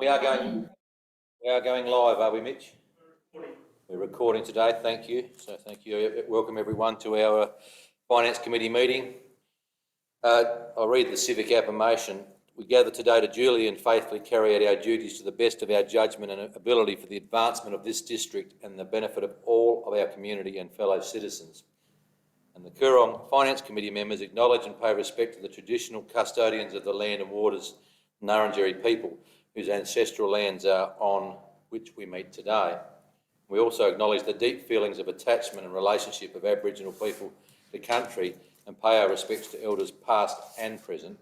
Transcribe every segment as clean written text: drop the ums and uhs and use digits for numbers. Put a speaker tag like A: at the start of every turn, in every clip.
A: We are going live, are we, Mitch? We're recording today, thank you. So thank you. Welcome everyone to our Finance Committee meeting. I'll read the civic affirmation. We gather today to duly and faithfully carry out our duties to the best of our judgment and ability for the advancement of this district and the benefit of all of our community and fellow citizens. And the Coorong Finance Committee members acknowledge and pay respect to the traditional custodians of the land and waters, Nurrungeri people, whose ancestral lands are on which we meet today. We also acknowledge the deep feelings of attachment and relationship of Aboriginal people to country and pay our respects to elders past and present.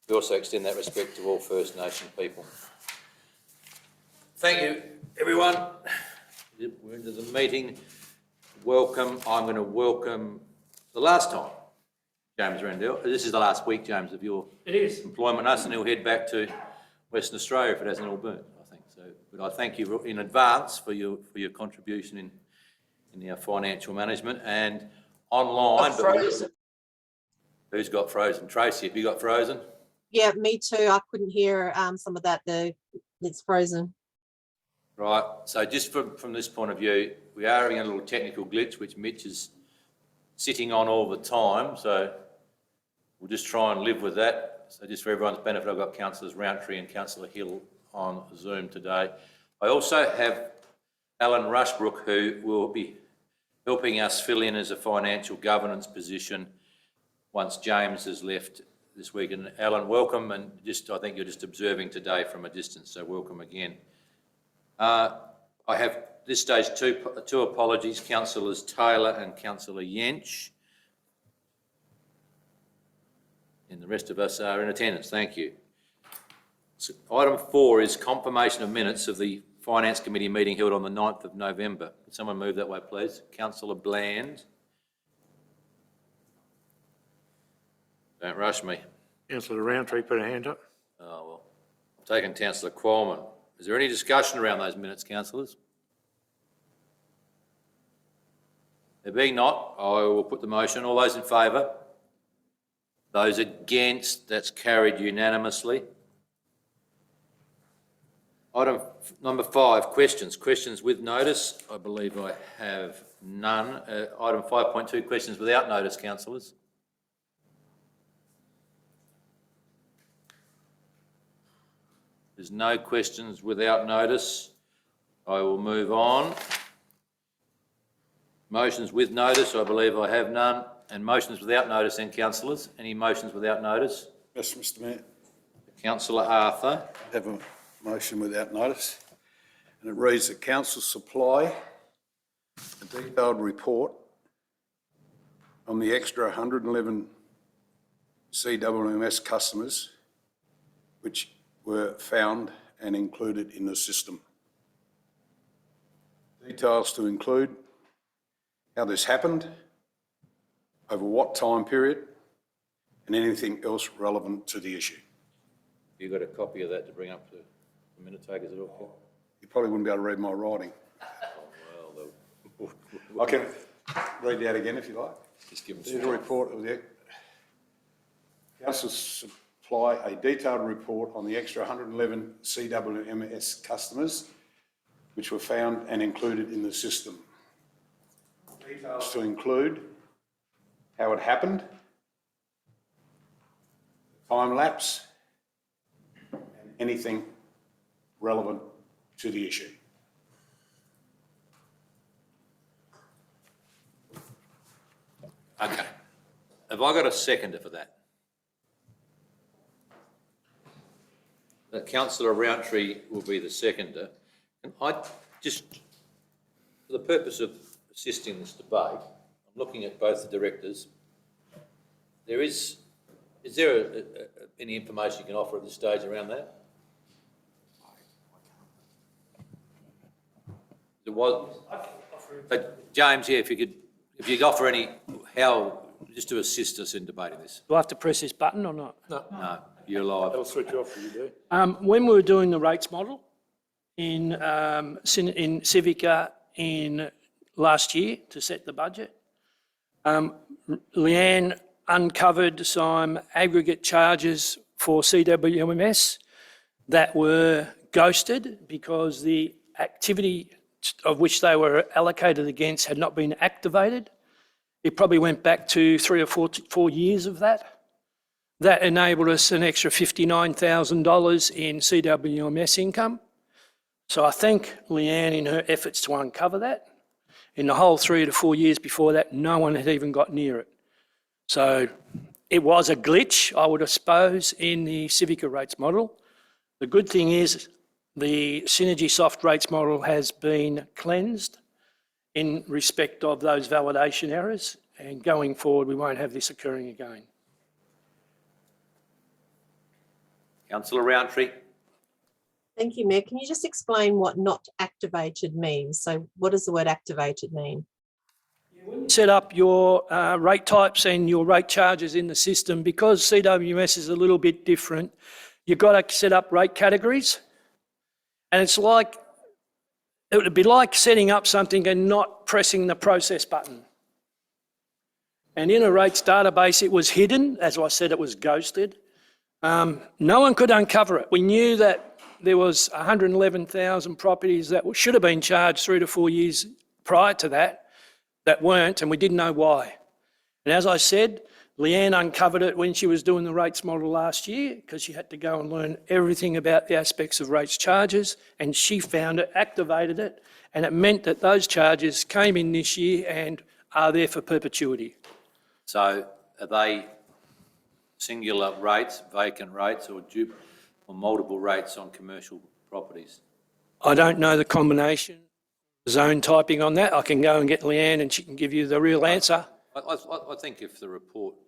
A: We also extend that respect to all First Nation people. Thank you, everyone. We're into the meeting. Welcome. I'm going to welcome the last time, James Rendell. This is the last week, James, of your employment. Us, and he'll head back to Western Australia if it hasn't all burnt, I think. So, but I thank you in advance for your contribution in our financial management and online. Who's got frozen? Tracy, have you got frozen?
B: Yeah, me too. I couldn't hear some of that though. It's frozen.
A: Right. So just from this point of view, we are having a little technical glitch, which Mitch is sitting on all the time. So we'll just try and live with that. So just for everyone's benefit, I've got Councillors Rountree and Councillor Hill on Zoom today. I also have Alan Rushbrook, who will be helping us fill in as a financial governance position once James has left this week. And Alan, welcome, and I think you're just observing today from a distance, so welcome again. I have at this stage two apologies, Councillors Taylor and Councillor Yench. And the rest of us are in attendance, thank you. So item 4 is confirmation of minutes of the Finance Committee meeting held on the 9th of November. Can someone move that way, please? Councillor Bland. Don't rush me.
C: Councillor Rountree put a hand up.
A: Oh, well. I've taken Councillor Qualman. Is there any discussion around those minutes, councillors? There being not, I will put the motion. All those in favour? Those against? That's carried unanimously. Item number 5, questions. Questions with notice. I believe I have none. Item 5.2, questions without notice, councillors. There's no questions without notice. I will move on. Motions with notice, I believe I have none. And motions without notice then, councillors. Any motions without notice?
D: Yes, Mr Mayor.
A: Councillor Arthur.
D: I have a motion without notice, and it reads that council supply a detailed report on the extra 111 CWMS customers which were found and included in the system. Details to include how this happened, over what time period, and anything else relevant to the issue.
A: You got a copy of that to bring up to the minute takers at all?
D: You probably wouldn't be able to read my writing.
A: Oh, well,
D: I can read that again if you like.
A: just give them
D: There's a
A: some.
D: report of the council supply a detailed report on the extra 111 CWMS customers which were found and included in the system. Details to include how it happened, time lapse, and anything relevant to the issue.
A: Okay. Have I got a seconder for that? Councillor Rountree will be the seconder. And I just, for the purpose of assisting this debate, I'm looking at both the directors. Is there any information you can offer at this stage around that? There was. But James, yeah, if you could offer any, just to assist us in debating this.
E: Do I have to press this button or not?
A: No, you're live.
C: That'll switch off for you, do.
E: When we were doing the rates model in Civica in last year to set the budget, Leanne uncovered some aggregate charges for CWMS that were ghosted because the activity of which they were allocated against had not been activated. It probably went back to 3 or 4 years of that. That enabled us an extra $59,000 in CWMS income. So I thank Leanne in her efforts to uncover that. In the whole 3 to 4 years before that, no one had even got near it. So it was a glitch, I would suppose, in the Civica rates model. The good thing is the Synergy Soft rates model has been cleansed in respect of those validation errors, and going forward, we won't have this occurring again.
A: Councillor Roundtree.
B: Thank you, Mayor. Can you just explain what not activated means? So what does the word activated mean?
E: Set up your rate types and your rate charges in the system. Because CWMS is a little bit different, you've got to set up rate categories. And it's like, it would be like setting up something and not pressing the process button. And in a rates database, it was hidden. As I said, it was ghosted. No one could uncover it. We knew that there was 111,000 properties that should have been charged 3 to 4 years prior to that weren't, and we didn't know why. And as I said, Leanne uncovered it when she was doing the rates model last year, because she had to go and learn everything about the aspects of rates charges, and she found it, activated it, and it meant that those charges came in this year and are there for perpetuity.
A: So are they singular rates, vacant rates, or multiple rates on commercial properties?
E: I don't know the combination zone typing on that. I can go and get Leanne and she can give you the real answer.
A: I think if the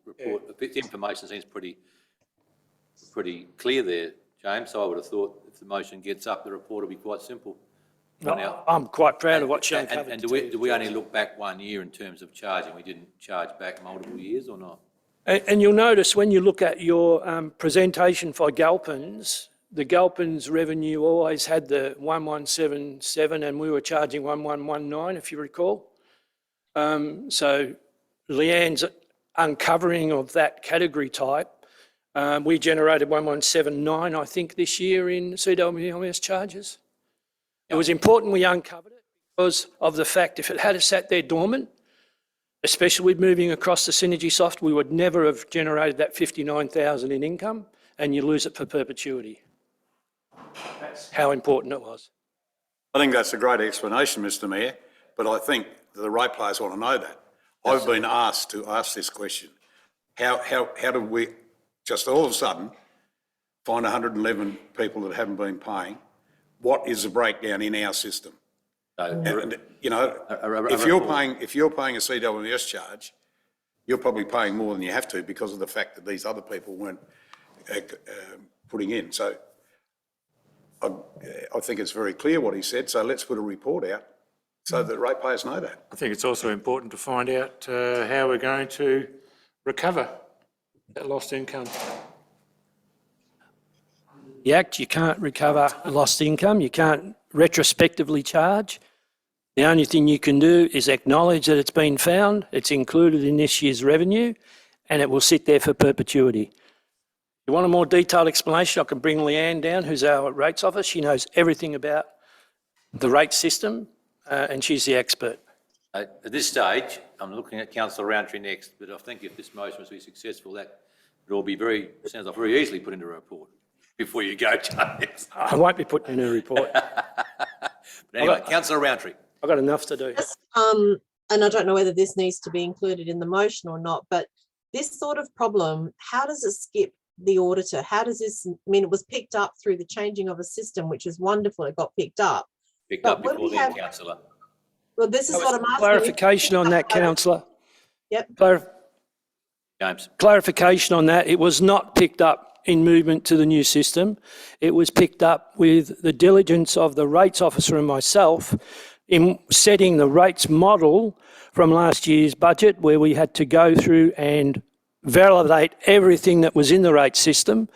A: if the information seems pretty clear there, James, so I would have thought if the motion gets up, the report will be quite simple.
E: I'm quite proud of what she uncovered.
A: And do we only look back 1 year in terms of charging? We didn't charge back multiple years or not?
E: And you'll notice when you look at your presentation for Galpins, the Galpins revenue always had the 1177 and we were charging 1119, if you recall. So Leanne's uncovering of that category type, we generated 1179, I think, this year in CWMS charges. It was important we uncovered it because of the fact if it had sat there dormant, especially with moving across the Synergy Soft, we would never have generated that 59,000 in income, and you lose it for perpetuity. That's how important it was.
D: I think that's a great explanation, Mr Mayor, but I think the ratepayers want to know that. I've been asked to ask this question. How do we just all of a sudden find 111 people that haven't been paying? What is the breakdown in our system? And, you know, if you're paying a CWMS charge, you're probably paying more than you have to because of the fact that these other people weren't putting in. So I think it's very clear what he said. So let's put a report out so that ratepayers know that.
C: I think it's also important to find out how we're going to recover that lost income.
E: The Act, you can't recover lost income, you can't retrospectively charge. The only thing you can do is acknowledge that it's been found, it's included in this year's revenue, and it will sit there for perpetuity. You want a more detailed explanation, I can bring Leanne down, who's our rates officer. She knows everything about the rate system, and she's the expert.
A: At this stage, I'm looking at Councillor Roundtree next, but I think if this motion was to be successful, that would all be sounds like very easily put into a report before you go, James.
E: I won't be putting in a report.
A: But anyway, Councillor Roundtree.
E: I've got enough to do.
B: And I don't know whether this needs to be included in the motion or not, but this sort of problem, how does it skip the auditor? How does this, I mean, it was picked up through the changing of a system, which is wonderful, it got picked up.
A: Picked up before then, Councillor.
B: Well, this is what I'm asking.
E: Clarification on that, Councillor.
B: Yep.
A: James.
E: Clarification on that, it was not picked up in movement to the new system. It was picked up with the diligence of the rates officer and myself in setting the rates model from last year's budget, where we had to go through and validate everything that was in the rate system.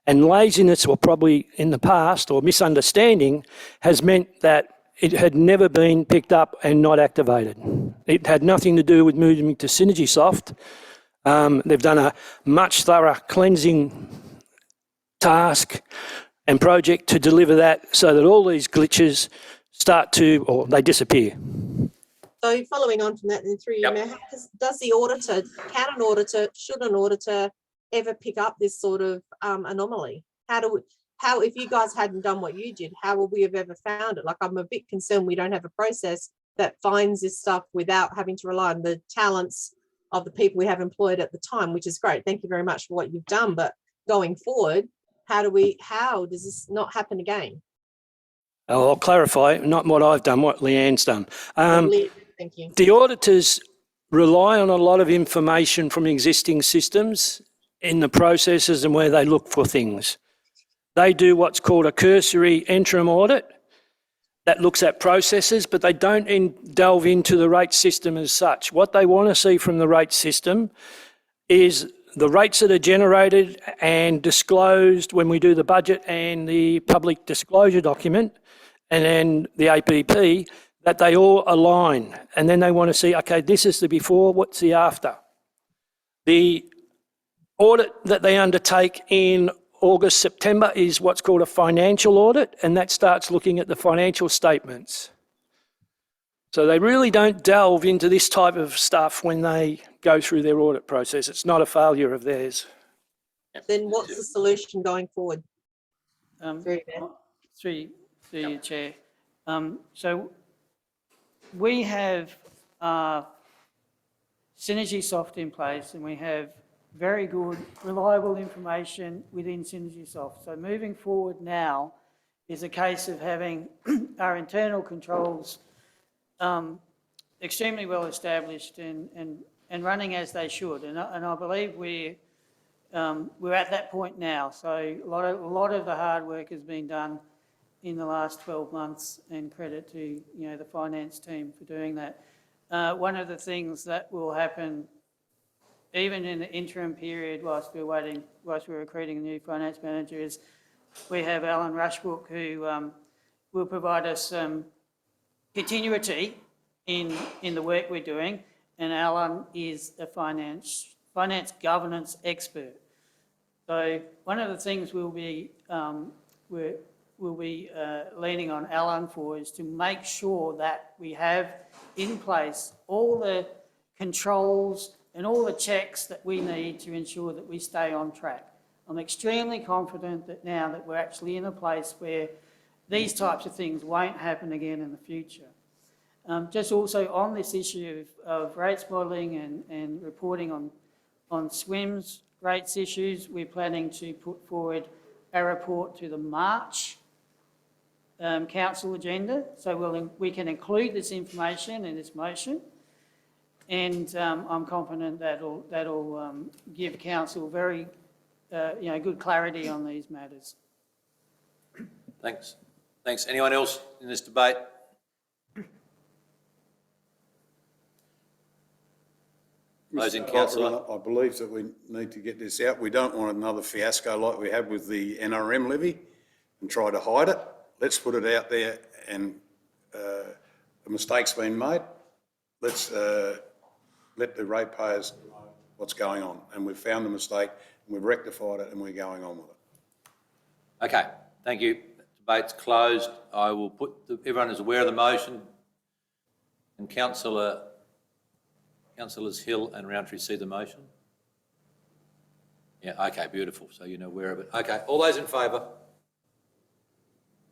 E: And laziness, or probably in the past, or misunderstanding, has meant that it had never been picked up and not activated. It had nothing to do with moving to Synergy Soft. They've done a much thorough cleansing task and project to deliver that so that all these glitches start to, or they disappear.
B: So following on from that, then through you,
A: Yep.
B: Mayor, does the auditor, should an auditor ever pick up this sort of anomaly? How, if you guys hadn't done what you did, how would we have ever found it? Like, I'm a bit concerned we don't have a process that finds this stuff without having to rely on the talents of the people we have employed at the time, which is great. Thank you very much for what you've done. But going forward, how does this not happen again?
E: I'll clarify, not what I've done, what Leanne's done.
B: Thank you.
E: The auditors rely on a lot of information from existing systems in the processes and where they look for things. They do what's called a cursory interim audit that looks at processes, but they don't delve into the rate system as such. What they want to see from the rate system is the rates that are generated and disclosed when we do the budget and the public disclosure document, and then the APP, that they all align. And then they want to see, okay, this is the before, what's the after? The audit that they undertake in August, September is what's called a financial audit, and that starts looking at the financial statements. So they really don't delve into this type of stuff when they go through their audit process. It's not a failure of theirs.
B: Then what's the solution going forward?
F: Through you, Chair. So we have Synergy Soft in place, and we have very good, reliable information within Synergy Soft. So moving forward now is a case of having our internal controls extremely well established and running as they should. And I believe we're at that point now. So a lot of the hard work has been done in the last 12 months, and credit to the finance team for doing that. One of the things that will happen, even in the interim period, whilst we're recruiting a new finance manager, is we have Alan Rushbrook, who will provide us some continuity in the work we're doing, and Alan is a finance governance expert. So one of the things we'll be leaning on Alan for is to make sure that we have in place all the controls and all the checks that we need to ensure that we stay on track. I'm extremely confident that now that we're actually in a place where these types of things won't happen again in the future. Just also on this issue of rates modelling and reporting on SWIM's rates issues, we're planning to put forward a report to the March council agenda, so we can include this information in this motion, and I'm confident that'll give council very good clarity on these matters.
A: Thanks. Anyone else in this debate? Closing, councillor.
D: I believe that we need to get this out. We don't want another fiasco like we had with the NRM levy and try to hide it. Let's put it out there, and the mistake's been made. Let's let the ratepayers know what's going on. And we've found the mistake, and we've rectified it, and we're going on with it.
A: Okay, thank you. Debate's closed. I will put, everyone is aware of the motion, and Councillors Hill and Roundtree see the motion? Yeah, okay, beautiful. So you're aware of it. Okay, all those in favour?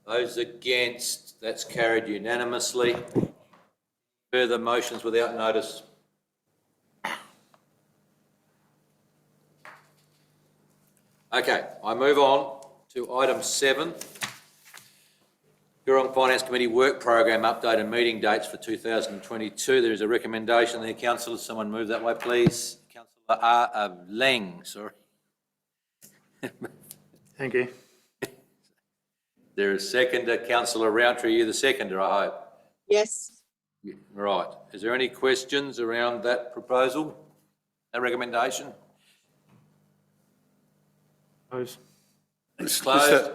A: Those against? That's carried unanimously. Further motions without notice? Okay, I move on to item 7. Coorong Finance Committee Work Program Update and Meeting Dates for 2022. There is a recommendation there, councillors. Someone move that way, please. Councillor Lang, sorry.
C: Thank you.
A: There is seconder, Councillor Roundtree, you're the seconder, I hope.
B: Yes.
A: Right. Is there any questions around that proposal, that recommendation?
C: Close.
A: It's closed.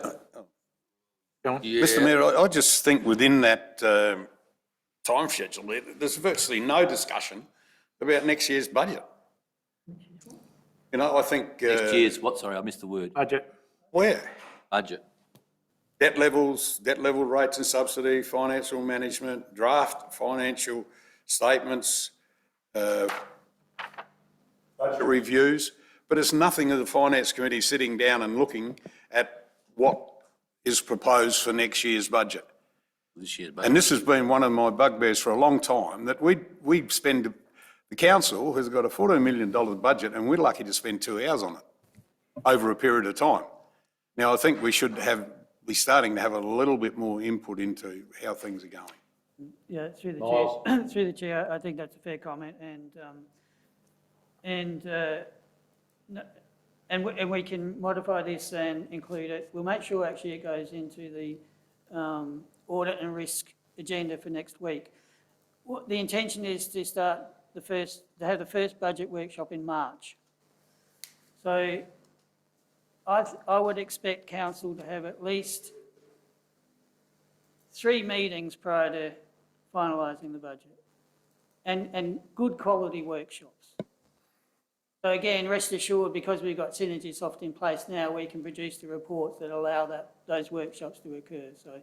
C: Go on.
A: Yeah.
D: Mr Mayor, I just think within that time schedule, there's virtually no discussion about next year's budget. I think...
A: Next year's what? Sorry, I missed the word.
C: Budget.
D: Where?
A: Budget.
D: debt levels, debt level rates and subsidy, financial management, draft financial statements, budget reviews, but it's nothing of the Finance Committee sitting down and looking at what is proposed for next year's budget.
A: This year's
D: And
A: budget.
D: this has been one of my bugbears for a long time, that we spend, the council has got a $14 million budget and we're lucky to spend 2 hours on it over a period of time. Now, I think we should be starting to have a little bit more input into how things are going.
F: Yeah, through the
A: Miles.
F: chair, through the chair, I think that's a fair comment, and we can modify this and include it. We'll make sure actually it goes into the audit and risk agenda for next week. What the intention is to have the first budget workshop in March. So I would expect council to have at least 3 meetings prior to finalising the budget, and good quality workshops. So again, rest assured, because we've got Synergy Soft in place now, we can produce the reports that allow those workshops to occur. So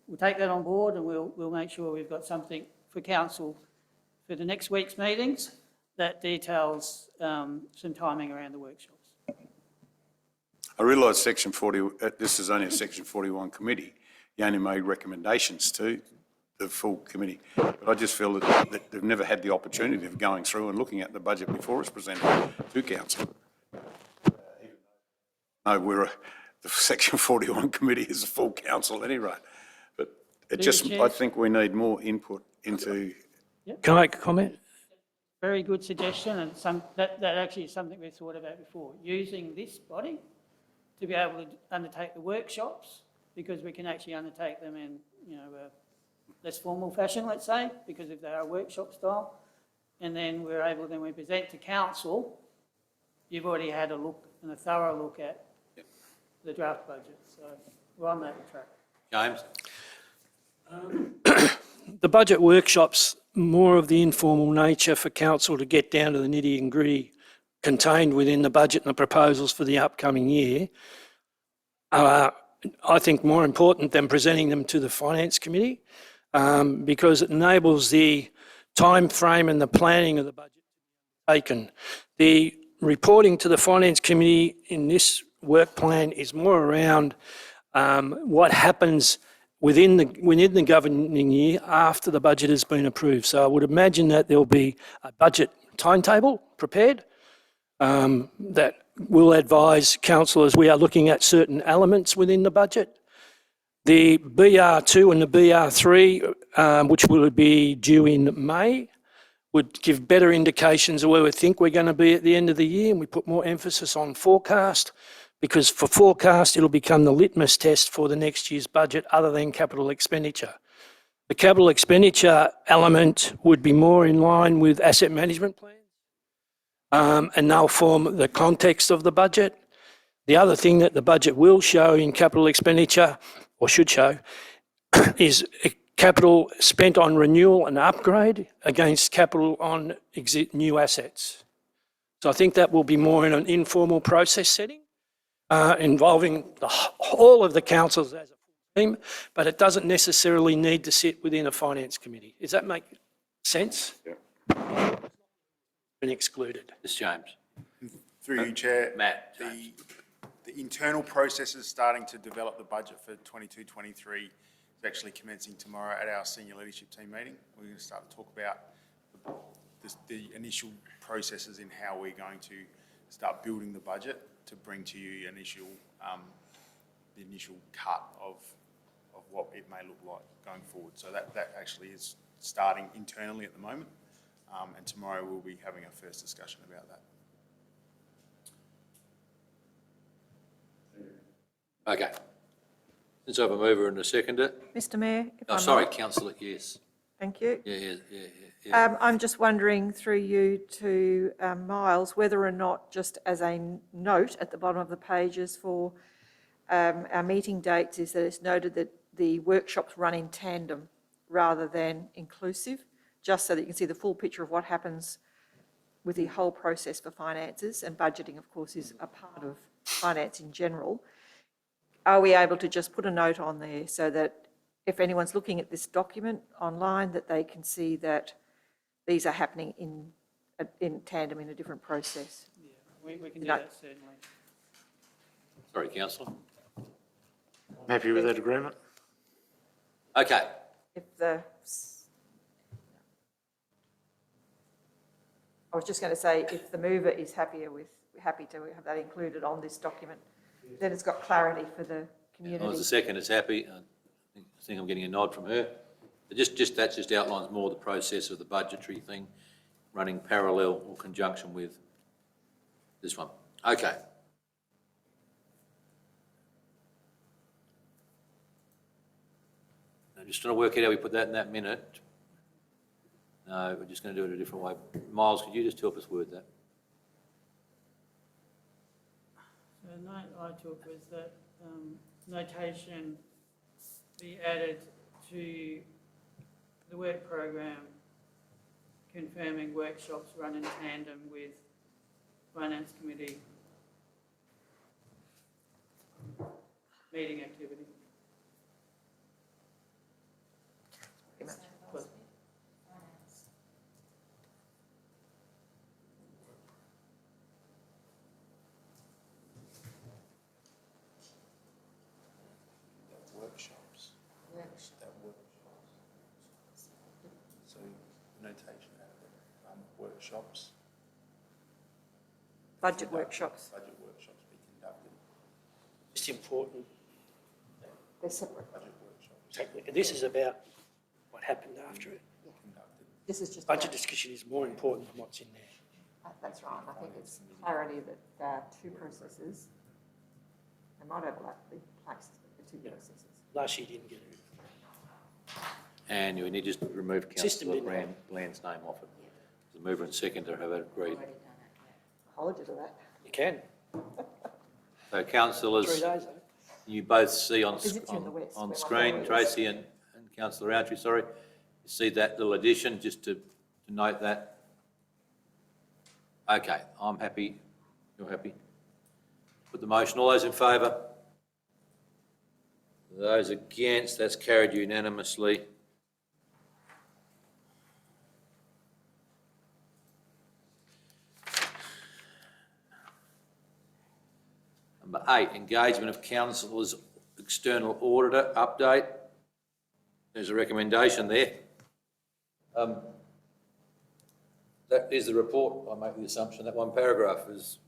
F: we'll take that on board, and we'll make sure we've got something for council for the next week's meetings that details some timing around the workshops.
D: I realise Section 40, this is only a Section 41 committee. You only made recommendations to the full committee. But I just feel that they've never had the opportunity of going through and looking at the budget before it's presented to council. No, the Section 41 committee is a full council anyway. But I think we need more input into.
E: Can I make a comment?
F: Very good suggestion, and that actually is something we've thought about before, using this body to be able to undertake the workshops, because we can actually undertake them in, a less formal fashion, let's say, because if they are workshop style, and then when we present to council, you've already had a look and a thorough look at the draft budget. So we're on that track.
A: James?
E: The budget workshops, more of the informal nature for council to get down to the nitty and gritty contained within the budget and the proposals for the upcoming year, are, I think, more important than presenting them to the Finance Committee, because it enables the time frame and the planning of the budget to be taken. The reporting to the Finance Committee in this work plan is more around what happens within the governing year after the budget has been approved. So I would imagine that there'll be a budget timetable prepared that will advise council as we are looking at certain elements within the budget. The BR2 and the BR3, which will be due in May, would give better indications of where we think we're going to be at the end of the year, and we put more emphasis on forecast, because for forecast it'll become the litmus test for the next year's budget other than capital expenditure. The capital expenditure element would be more in line with asset management plans, and they'll form the context of the budget. The other thing that the budget will show in capital expenditure, or should show, is capital spent on renewal and upgrade against capital on new assets. So I think that will be more in an informal process setting, involving all of the councils as a team, but it doesn't necessarily need to sit within a finance committee. Does that make sense?
D: Yeah.
E: Been excluded.
A: This James.
G: Through you, Chair.
A: Matt.
G: The internal processes starting to develop the budget for 22-23 is actually commencing tomorrow at our senior leadership team meeting. We're going to start to talk about the initial processes in how we're going to start building the budget to bring to you the initial cut of what it may look like going forward. So that actually is starting internally at the moment, and tomorrow we'll be having our first discussion about that.
A: Okay. Let's have a mover and a seconder.
H: Mr Mayor, if I
A: Oh, sorry,
H: might.
A: councillor, yes.
H: Thank you.
A: Yeah.
H: I'm just wondering through you to Miles, whether or not, just as a note at the bottom of the pages for our meeting dates, is that it's noted that the workshops run in tandem rather than inclusive, just so that you can see the full picture of what happens with the whole process for finances, and budgeting, of course, is a part of finance in general. are we able to just put a note on there so that if anyone's looking at this document online, that they can see that these are happening in tandem in a different process?
F: We can do
H: No.
F: that, certainly.
A: Sorry, councillor.
C: I'm happy with that agreement.
A: Okay,
H: If the, I was just going to say, if the mover is happy to have that included on this document, then it's got clarity for the
A: I was
H: community.
A: the second is happy. I think I'm getting a nod from her. That just outlines more the process of the budgetary thing running parallel or conjunction with this one. Okay. I'm just trying to work out how we put that in that minute. No, we're just going to do it a different way. Miles, could you just help us word that?
F: The note I took was that notation be added to the work program confirming workshops run in tandem with Finance Committee meeting activity.
G: Workshops. That workshops. So notation out of workshops.
H: Budget workshops,
G: Budget workshops be conducted.
E: It's important.
H: they're separate.
G: Budget workshops
E: Exactly. This is about what happened after it.
G: conducted.
H: This is just.
E: Budget discussion is more important than what's in there.
H: That's right. I think it's clarity that there are two processes. They might overlap the places, but they're two processes.
E: Last year didn't get it.
A: And you need to just remove
E: System
A: councillor
E: didn't
A: Bland's name off it. The mover and seconder have agreed.
H: Apologies for that.
E: You can.
A: So
E: 3
A: councillors,
E: days, though.
A: you both see on
H: Visits in the west,
A: on
H: where my
A: screen,
H: family is.
A: Tracy and councillor Roundtree, sorry. You see that little addition, just to note that. Okay, I'm happy. You're happy. Put the motion. All those in favour? Those against? That's carried unanimously. Number 8, engagement of councillors' external auditor update. There's a recommendation there. That is the report. I make the assumption that one paragraph is,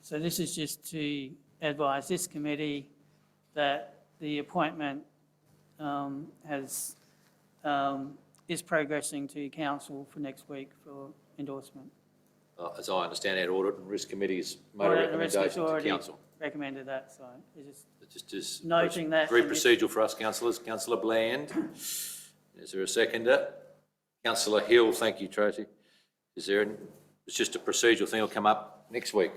F: So this is just to advise this committee that the appointment is progressing to council for next week for endorsement.
A: as I understand, our audit and risk committee's made a
F: Audit and Risk has
A: recommendation to
F: already
A: council.
F: recommended that, so it's just
A: Just
F: Noting that
A: very
F: in this-
A: procedural for us, councillors. Councillor Bland, is there a seconder? Councillor Hill, thank you, Tracy. Is there, it's just a procedural thing, it'll come up next week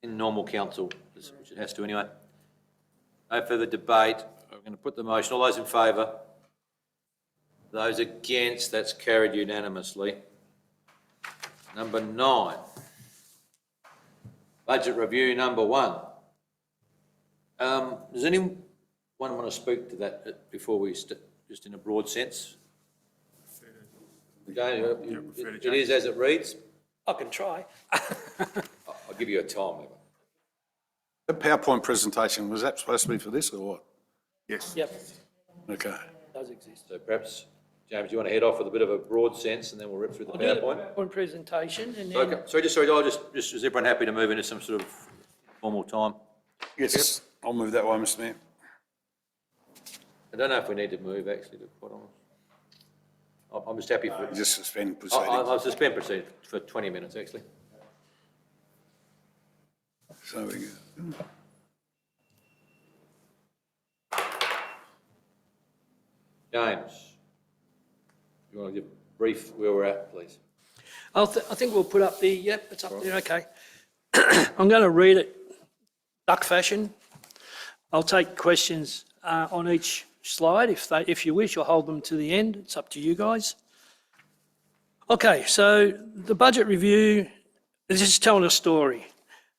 A: in normal council, which it has to anyway. No further debate. I'm going to put the motion. All those in favour? Those against? That's carried unanimously. Number 9. Budget review number 1. Does anyone want to speak to that before we, just in a broad sense? Again, it is as it reads.
E: I can try.
A: I'll give you a time.
D: The PowerPoint presentation, was that supposed to be for this or what?
G: Yes.
E: Yep,
D: Okay.
E: does exist.
A: So perhaps, James, do you want to head off with a bit of a broad sense and then we'll rip through the
E: I'll do the
A: PowerPoint?
E: PowerPoint presentation and then,
A: Okay, sorry, I'll just, is everyone happy to move into some sort of formal time?
D: Yes, I'll move that way, Mr Mayor.
A: I don't know if we need to move, actually, to be quite honest. I'm just happy for,
D: Just suspend proceedings.
A: I'll suspend proceedings for 20 minutes, actually.
D: So we go.
A: James, you want to give a brief where we're at, please?
E: I think we'll put up the, yep, it's up there, okay. I'm going to read it duck fashion. I'll take questions on each slide if you wish, or hold them to the end. It's up to you guys. Okay, so the budget review is just telling a story.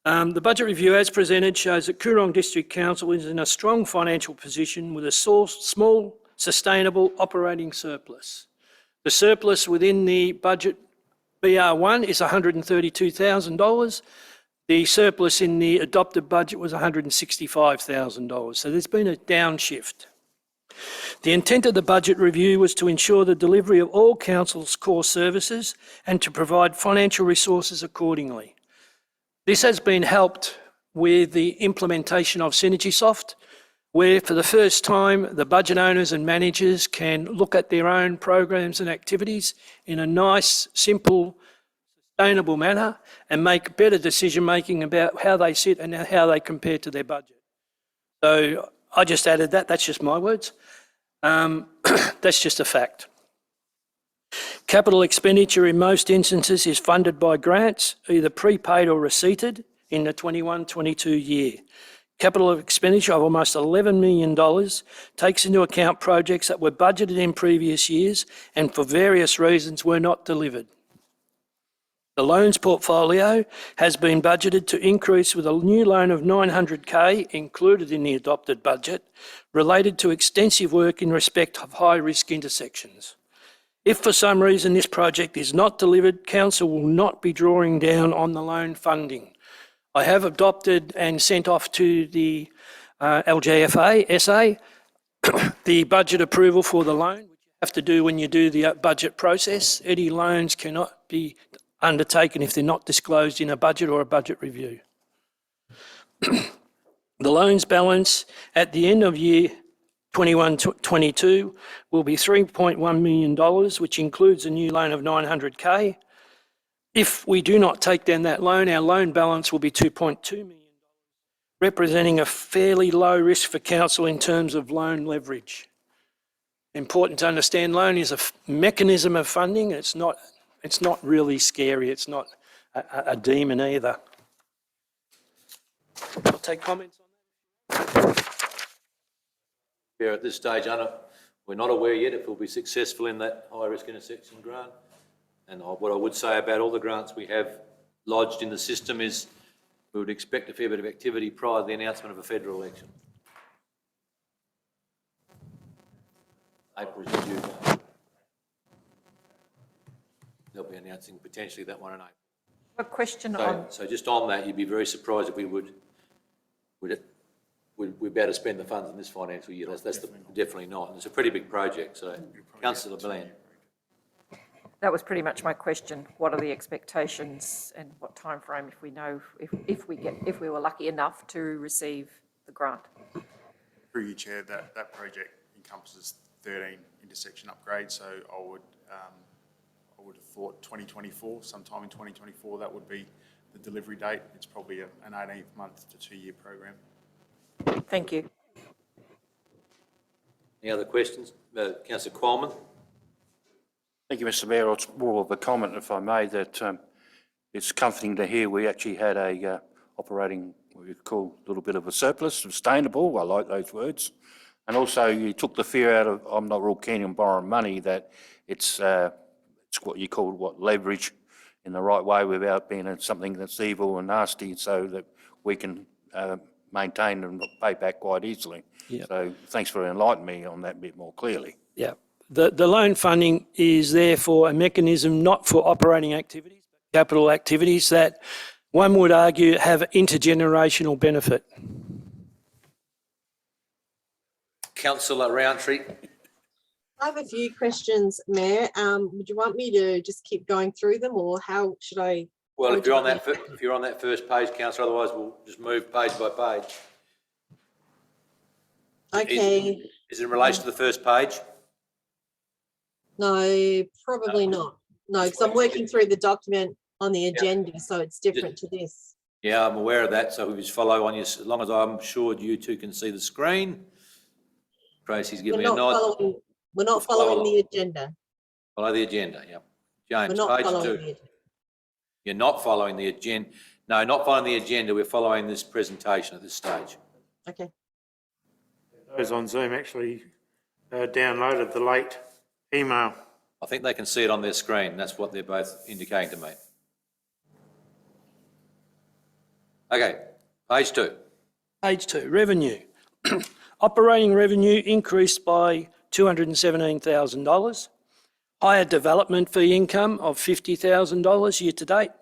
E: The budget review as presented shows that Coorong District Council is in a strong financial position with a small, sustainable operating surplus. The surplus within the budget BR1 is $132,000. The surplus in the adopted budget was $165,000, so there's been a downshift. The intent of the budget review was to ensure the delivery of all council's core services and to provide financial resources accordingly. This has been helped with the implementation of SynergySoft, where for the first time the budget owners and managers can look at their own programs and activities in a nice, simple, sustainable manner and make better decision making about how they sit and how they compare to their budget. So I just added that, that's just my words. That's just a fact. Capital expenditure in most instances is funded by grants, either prepaid or receipted in the 21-22 year. Capital expenditure of almost $11 million takes into account projects that were budgeted in previous years and for various reasons were not delivered. The loans portfolio has been budgeted to increase with a new loan of $900,000 included in the adopted budget related to extensive work in respect of high-risk intersections. If for some reason this project is not delivered, Council will not be drawing down on the loan funding. I have adopted and sent off to the LGFA, SA, the budget approval for the loan, which you have to do when you do the budget process. Any loans cannot be undertaken if they're not disclosed in a budget or a budget review. The loans balance at the end of year 21-22 will be $3.1 million, which includes a new loan of $900,000. If we do not take down that loan, our loan balance will be $2.2 million, representing a fairly low risk for council in terms of loan leverage. Important to understand, loan is a mechanism of funding. It's not really scary. It's not a demon either. I'll take comments on that.
A: Yeah, at this stage, Anna, we're not aware yet if we'll be successful in that high-risk intersection grant. And what I would say about all the grants we have lodged in the system is we would expect a fair bit of activity prior to the announcement of a federal election. April is due. They'll be announcing potentially that one in April.
H: A question on,
A: So just on that, you'd be very surprised if we'd be able to spend the funds in this financial year. That's definitely not. And it's a pretty big project. So, Councillor Bland.
H: that was pretty much my question. What are the expectations and what time frame if we know, if we were lucky enough to receive the grant?
G: Through you, Chair, that project encompasses 13 intersection upgrades, so I would have thought 2024, sometime in 2024, that would be the delivery date. It's probably an 18-month to 2-year program.
H: Thank you.
A: Any other questions? Councillor Coleman.
I: Thank you, Mr Mayor. It's more of a comment, if I may, that it's comforting to hear we actually had a operating, what you call a little bit of a surplus, sustainable, I like those words. And also you took the fear out of, I'm not real keen on borrowing money, that it's what you call leverage in the right way without being something that's evil and nasty, so that we can maintain and pay back quite easily.
E: Yep.
I: So thanks for enlightening me on that bit more clearly.
E: Yeah. The loan funding is therefore a mechanism not for operating activities, but capital activities that one would argue have intergenerational benefit.
A: Councillor Roundtree.
B: I have a few questions, Mayor. Would you want me to just keep going through them, or how should I?
A: Well, if you're on that first page, Councillor, otherwise we'll just move page by page.
B: Okay.
A: Is it in relation to the first page?
B: No, probably not. No, because I'm working through the document on the agenda, so it's different to this.
A: Yeah, I'm aware of that. So we just follow on you, as long as I'm sure you two can see the screen. Tracy's giving me a nod.
B: We're not following the agenda.
A: Follow the agenda, yeah.
B: We're
A: James,
B: not
A: page
B: following
A: 2.
B: the agenda.
A: You're not following the agenda. No, not following the agenda. We're following this presentation at this stage.
B: Okay.
C: Those on Zoom actually downloaded the late email.
A: I think they can see it on their screen. That's what they're both indicating to me. Okay, page 2.
E: Page 2, revenue. Operating revenue increased by $217,000. Higher development fee income of $50,000 year to date.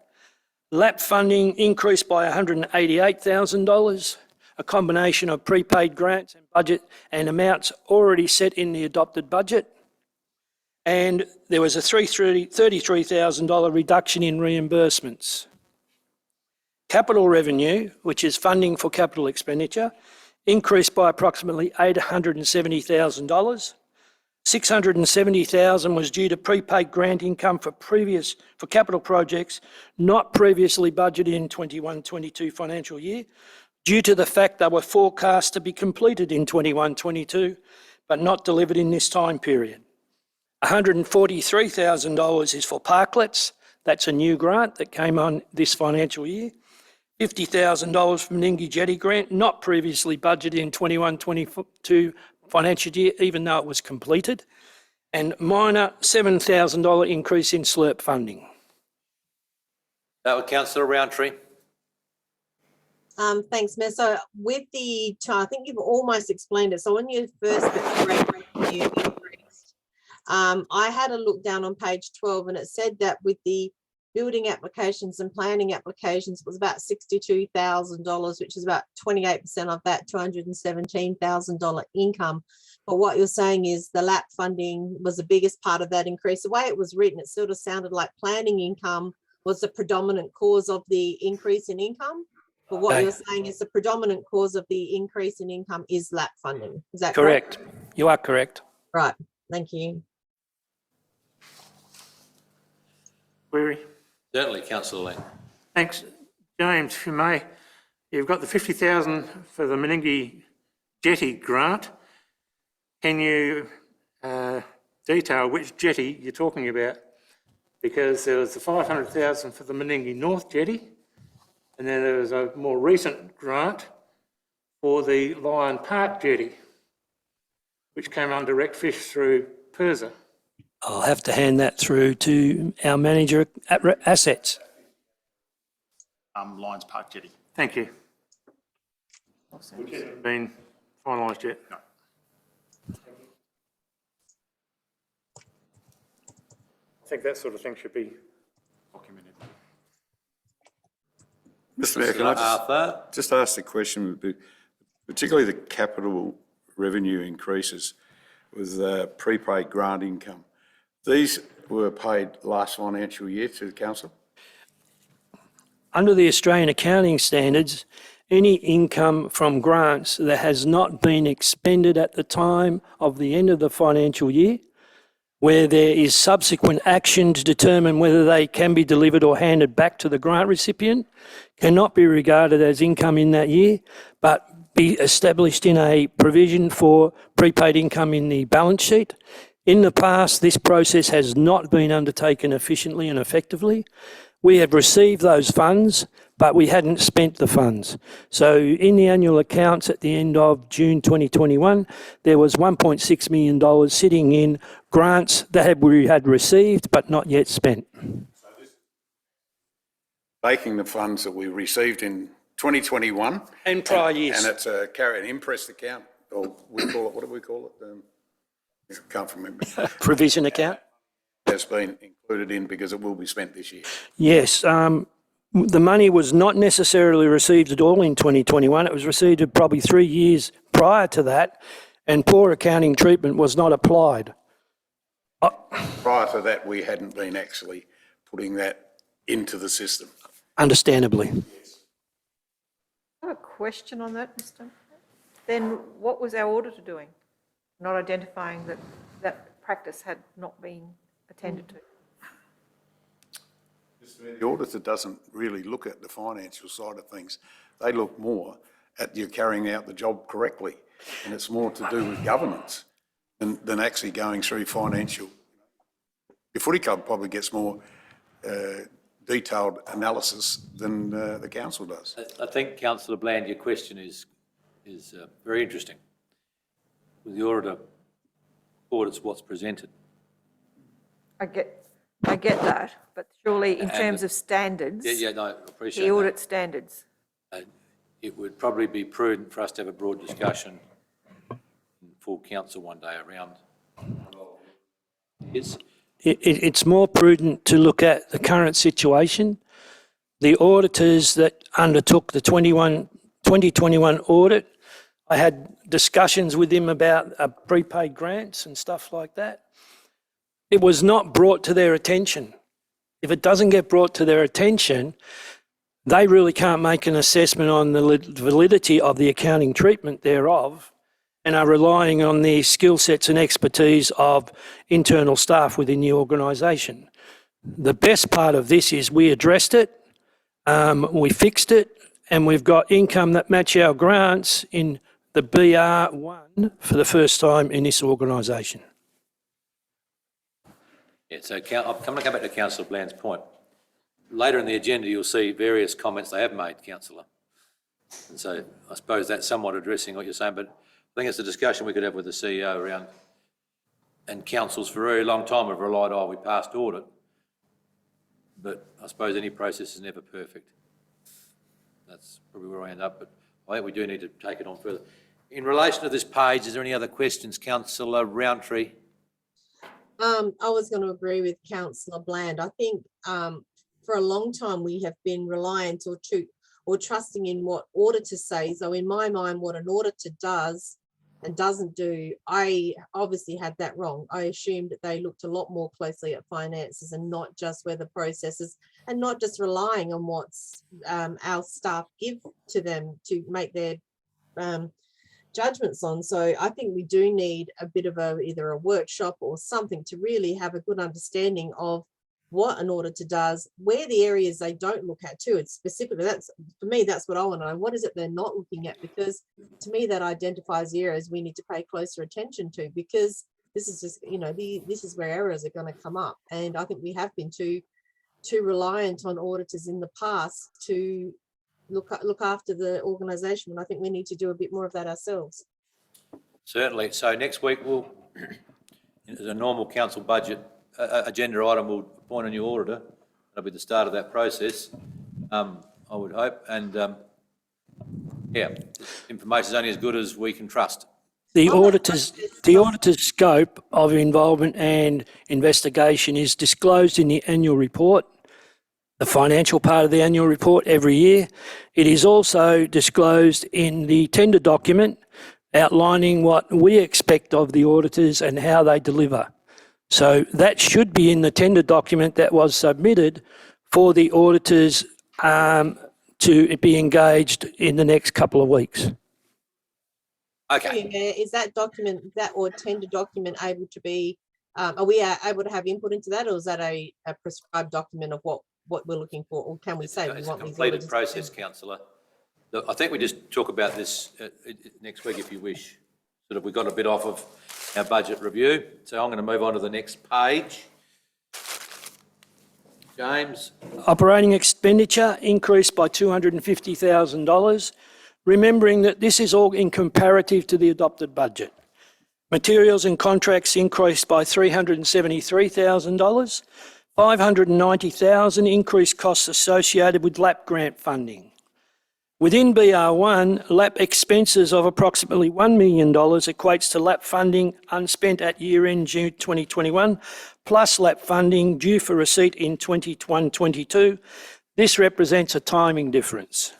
E: LAP funding increased by $188,000, a combination of prepaid grants and budget and amounts already set in the adopted budget. And there was a $33,000 reduction in reimbursements. Capital revenue, which is funding for capital expenditure, increased by approximately $870,000. $670,000 was due to prepaid grant income for capital projects not previously budgeted in 21-22 financial year, due to the fact they were forecast to be completed in 21-22, but not delivered in this time period. $143,000 is for parklets. That's a new grant that came on this financial year. $50,000 from Meningie Jetty grant, not previously budgeted in 21-22 financial year, even though it was completed. And minor $7,000 increase in SLRP funding.
A: That was Councillor Roundtree.
B: Thanks, Mayor. So with the chart, I think you've almost explained it. So on your first bit of revenue increased, I had a look down on page 12 and it said that with the building applications and planning applications was about $62,000, which is about 28% of that $217,000 income. But what you're saying is the LAP funding was the biggest part of that increase. The way it was written, it sort of sounded like planning income was the predominant cause of the increase in income. But what you're saying is the predominant cause of the increase in income is LAP funding. Is that correct?
E: Correct. You are correct.
B: Right. Thank you.
C: Query?
A: Certainly, Councillor Lang.
C: Thanks. James, if you may, you've got the $50,000 for the Meningie Jetty grant. Can you detail which jetty you're talking about? Because there was the $500,000 for the Meningie North Jetty, and then there was a more recent grant for the Lion Park Jetty, which came on direct fish through PIRSA.
E: I'll have to hand that through to our manager at assets.
G: Lions Park Jetty.
C: Thank you. Which hasn't been finalised yet.
G: No.
C: I think that sort of thing should be
G: Documented.
D: Mr Mayor, can I
A: Arthur.
D: just ask the question, particularly the capital revenue increases with prepaid grant income. These were paid last financial year to the council?
E: Under the Australian accounting standards, any income from grants that has not been expended at the time of the end of the financial year, where there is subsequent action to determine whether they can be delivered or handed back to the grant recipient, cannot be regarded as income in that year, but be established in a provision for prepaid income in the balance sheet. In the past, this process has not been undertaken efficiently and effectively. We have received those funds, but we hadn't spent the funds. So in the annual accounts at the end of June 2021, there was $1.6 million sitting in grants that we had received but not yet spent.
D: Taking the funds that we received in 2021.
E: And prior years.
D: And it's an impressed account, or we call it, what do we call it? I can't remember.
E: Provision account?
D: Has been included in because it will be spent this year.
E: Yes. The money was not necessarily received at all in 2021. It was received probably 3 years prior to that, and poor accounting treatment was not applied.
D: Prior to that, we hadn't been actually putting that into the system.
E: Understandably.
H: I have a question on that, Mr. Then what was our auditor doing? Not identifying that that practice had not been attended to?
D: The auditor doesn't really look at the financial side of things. They look more at you carrying out the job correctly. And it's more to do with governance than actually going through financial. Your footy club probably gets more detailed analysis than the council does.
A: I think, Councillor Bland, your question is very interesting. With the auditor audits what's presented.
H: I get that, but surely in terms of standards.
A: Yeah, no, I appreciate
H: The
A: that.
H: audit standards.
A: It would probably be prudent for us to have a broad discussion in full council one day around.
E: It's more prudent to look at the current situation. The auditors that undertook the 2021 audit, I had discussions with him about prepaid grants and stuff like that. It was not brought to their attention. If it doesn't get brought to their attention, they really can't make an assessment on the validity of the accounting treatment thereof, and are relying on the skill sets and expertise of internal staff within the organisation. The best part of this is we addressed it, we fixed it, and we've got income that match our grants in the BR1 for the first time in this organisation.
A: Yeah, so I'm going to come back to Councillor Bland's point. Later in the agenda, you'll see various comments they have made, Councillor. And so I suppose that's somewhat addressing what you're saying, but I think it's a discussion we could have with the CEO around, and councils for a very long time have relied on, we passed audit, but I suppose any process is never perfect. That's probably where I end up, but I think we do need to take it on further. In relation to this page, is there any other questions, Councillor Roundtree?
B: I was going to agree with Councillor Bland. I think for a long time we have been reliant or trusting in what auditors say. So in my mind, what an auditor does and doesn't do, I obviously had that wrong. I assumed that they looked a lot more closely at finances and not just where the processes, and not just relying on what's our staff give to them to make their judgments on. So I think we do need a bit of either a workshop or something to really have a good understanding of what an auditor does, where the areas they don't look at too. It's specifically, that's for me, that's what I want to know. What is it they're not looking at? Because to me, that identifies the areas we need to pay closer attention to, because this is just, this is where errors are going to come up. And I think we have been too reliant on auditors in the past to look after the organisation. And I think we need to do a bit more of that ourselves.
A: Certainly. So next week, as a normal council budget agenda item, we'll appoint a new auditor. That'll be the start of that process, I would hope. And information is only as good as we can trust.
E: The auditor's scope of involvement and investigation is disclosed in the annual report, the financial part of the annual report every year. It is also disclosed in the tender document outlining what we expect of the auditors and how they deliver. So that should be in the tender document that was submitted for the auditors to be engaged in the next couple of weeks.
A: Okay.
B: Is that document, or tender document, able to be, are we able to have input into that, or is that a prescribed document of what we're looking for, or can we say we want these auditors? It's a completed
A: process, Councillor. Look, I think we just talk about this next week if you wish. Sort of, we got a bit off of our budget review, so I'm going to move on to the next page. James.
E: Operating expenditure increased by $250,000, remembering that this is all in comparative to the adopted budget. Materials and contracts increased by $373,000, $590,000 increased costs associated with LAP grant funding. Within BR1, LAP expenses of approximately $1 million equates to LAP funding unspent at year-end June 2021, plus LAP funding due for receipt in 21-22. This represents a timing difference.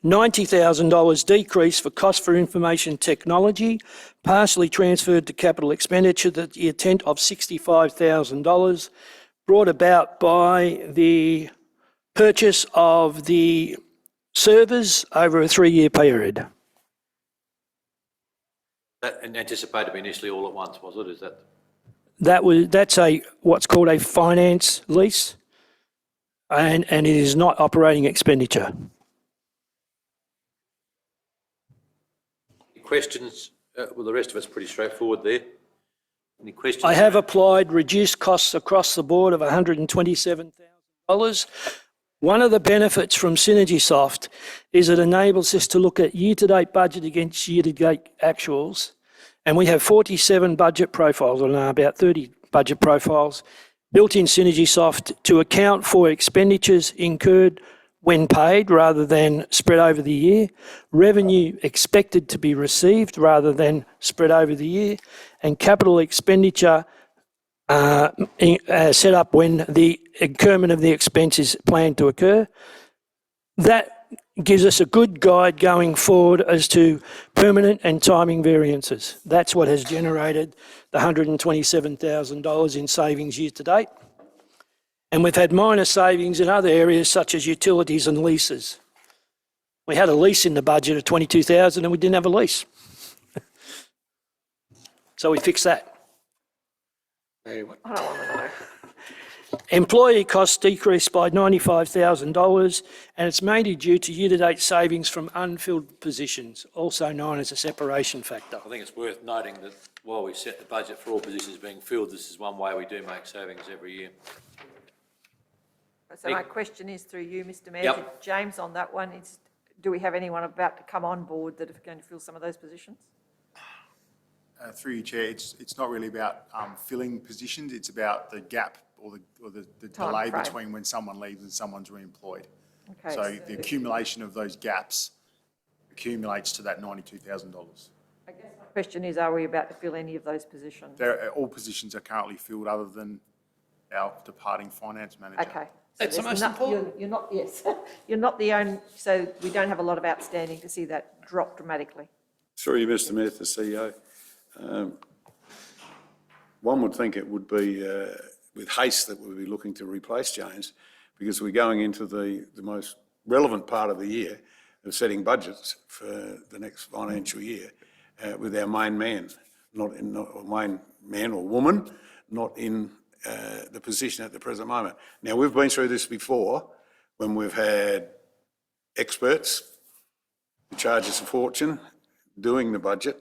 E: $90,000 decrease for cost for information technology, partially transferred to capital expenditure to the intent of $65,000, brought about by the purchase of the servers over a 3-year period.
A: That anticipated to be initially all at once, was it? Is that?
E: That's what's called a finance lease, and it is not operating expenditure.
A: Questions? Well, the rest of it's pretty straightforward there. Any questions?
E: I have applied reduced costs across the board of $127,000. One of the benefits from SynergySoft is it enables us to look at year-to-date budget against year-to-date actuals, and we have 47 budget profiles, or no, about 30 budget profiles built in SynergySoft to account for expenditures incurred when paid rather than spread over the year, revenue expected to be received rather than spread over the year, and capital expenditure set up when the incurment of the expense is planned to occur. That gives us a good guide going forward as to permanent and timing variances. That's what has generated the $127,000 in savings year to date. And we've had minor savings in other areas such as utilities and leases. We had a lease in the budget of $22,000 and we didn't have a lease. So we fixed that.
H: I don't want to know.
E: Employee costs decreased by $95,000 and it's mainly due to year-to-date savings from unfilled positions, also known as a separation factor.
A: I think it's worth noting that while we set the budget for all positions being filled, this is one way we do make savings every year.
H: So my question is through you, Mr Mayor,
A: Yep.
H: to James on that one. Do we have anyone about to come on board that are going to fill some of those positions?
G: Through you, Chair, it's not really about filling positions, it's about the gap or the
H: Time
G: delay
H: frame.
G: between when someone leaves and someone's re-employed.
H: Okay,
G: So the accumulation of those gaps accumulates to that $92,000.
H: I guess my question is, are we about to fill any of those positions?
G: All positions are currently filled other than our departing finance manager.
H: Okay.
A: That's the
H: there's
A: most important.
H: You're not, yes, you're not the only, so we don't have a lot of outstanding to see that drop dramatically.
D: Through you, Mr Mayor, the CEO. One would think it would be with haste that we'll be looking to replace James, because we're going into the most relevant part of the year of setting budgets for the next financial year with our main man, main man or woman, not in the position at the present moment. Now, we've been through this before when we've had experts who charge us a fortune doing the budget,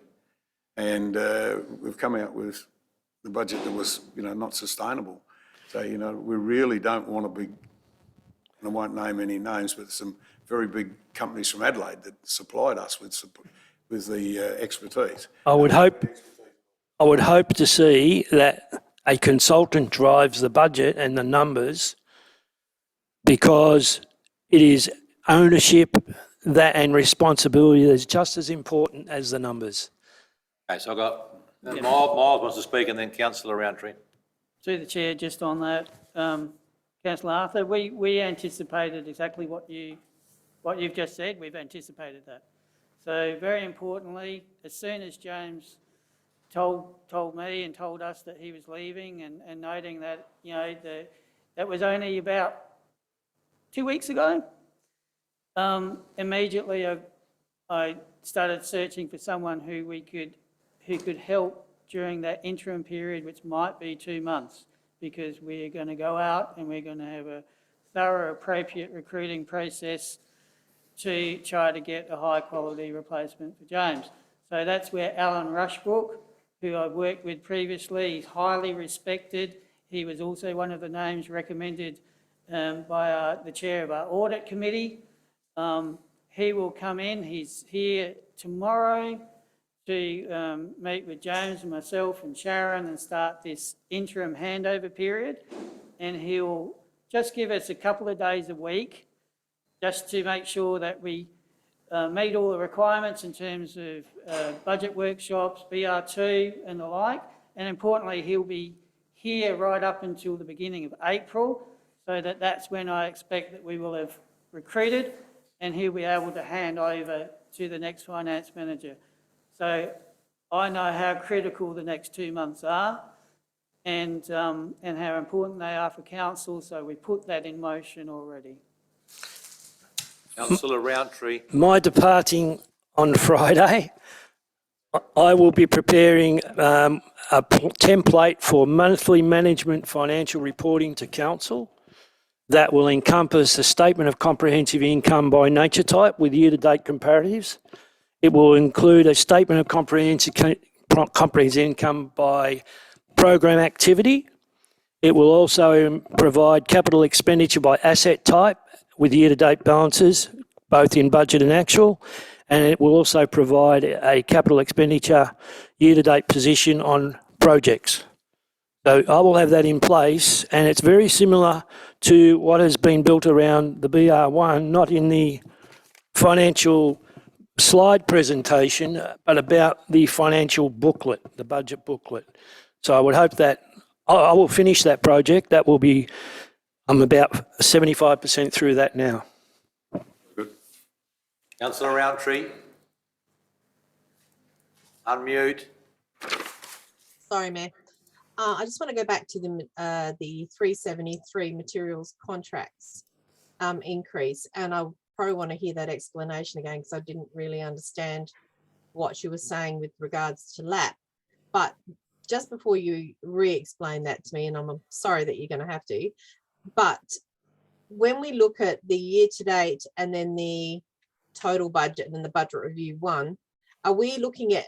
D: and we've come out with the budget that was, not sustainable. So, we really don't want to be, and I won't name any names, but some very big companies from Adelaide that supplied us with the expertise.
E: I would hope to see that a consultant drives the budget and the numbers, because it is ownership and responsibility that is just as important as the numbers.
A: Okay, so I've got Miles wants to speak and then Councillor Roundtree.
F: Through the chair, just on that, Councillor Arthur, we anticipated exactly what you've just said. We've anticipated that. So very importantly, as soon as James told me and told us that he was leaving, and noting that that was only about 2 weeks ago, immediately I started searching for someone who could help during that interim period, which might be 2 months, because we're going to go out and we're going to have a thorough, appropriate recruiting process to try to get a high quality replacement for James. So that's where Alan Rushbrook, who I've worked with previously, he's highly respected. He was also one of the names recommended by the chair of our audit committee. He will come in. He's here tomorrow to meet with James and myself and Sharon and start this interim handover period. And he'll just give us a couple of days a week just to make sure that we meet all the requirements in terms of budget workshops, BR2 and the like. And importantly, he'll be here right up until the beginning of April, so that's when I expect that we will have recruited and he'll be able to hand over to the next finance manager. So I know how critical the next 2 months are and how important they are for council, so we put that in motion already.
A: Councillor Roundtree.
E: My departing on Friday, I will be preparing a template for monthly management financial reporting to council that will encompass a statement of comprehensive income by nature type with year-to-date comparatives. It will include a statement of comprehensive income by program activity. It will also provide capital expenditure by asset type with year-to-date balances, both in budget and actual. And it will also provide a capital expenditure year-to-date position on projects. So I will have that in place, and it's very similar to what has been built around the BR1, not in the financial slide presentation, but about the financial booklet, the budget booklet. So I would hope that I will finish that project. That will be, I'm about 75% through that now.
A: Councillor Roundtree. Unmute.
B: Sorry, Mayor. I just want to go back to the 373 materials contracts increase, and I probably want to hear that explanation again because I didn't really understand what she was saying with regards to LAP. But just before you re-explain that to me, and I'm sorry that you're going to have to, but when we look at the year to date and then the total budget and then the budget review one, are we looking at,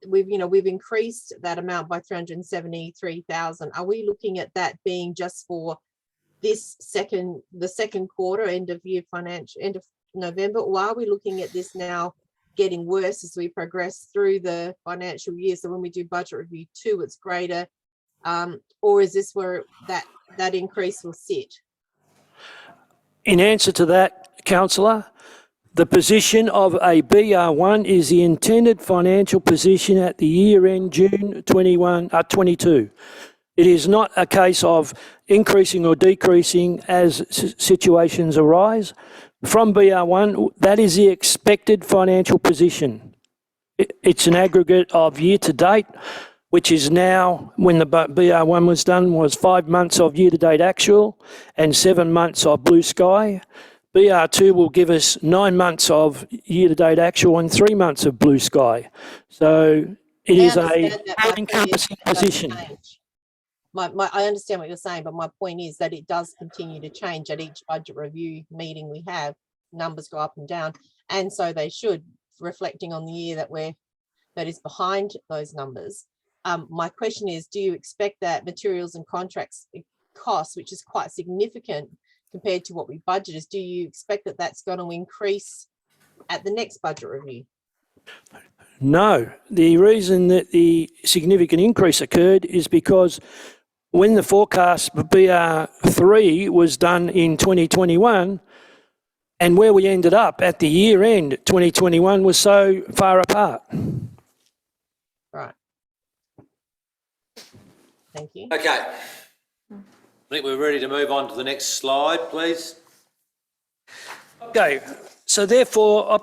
B: we've increased that amount by 373,000. Are we looking at that being just for this the second quarter, end of November, or are we looking at this now getting worse as we progress through the financial year? So when we do budget review 2, it's greater, or is this where that increase will sit?
E: In answer to that, Councillor, the position of a BR1 is the intended financial position at the year end June 22. It is not a case of increasing or decreasing as situations arise. From BR1, that is the expected financial position. It's an aggregate of year to date, which is now, when the BR1 was done, was 5 months of year to date actual and 7 months of blue sky. BR2 will give us 9 months of year to date actual and 3 months of blue sky. So it is a encompassing position.
B: I understand what you're saying, but my point is that it does continue to change at each budget review meeting we have. Numbers go up and down, and so they should, reflecting on the year that is behind those numbers. My question is, do you expect that materials and contracts costs, which is quite significant compared to what we budgeted, do you expect that that's going to increase at the next budget review?
E: No, the reason that the significant increase occurred is because when the forecast for BR3 was done in 2021, and where we ended up at the year end 2021 was so far apart.
B: Right. Thank you.
A: Okay. I think we're ready to move on to the next slide, please.
E: Okay, so therefore total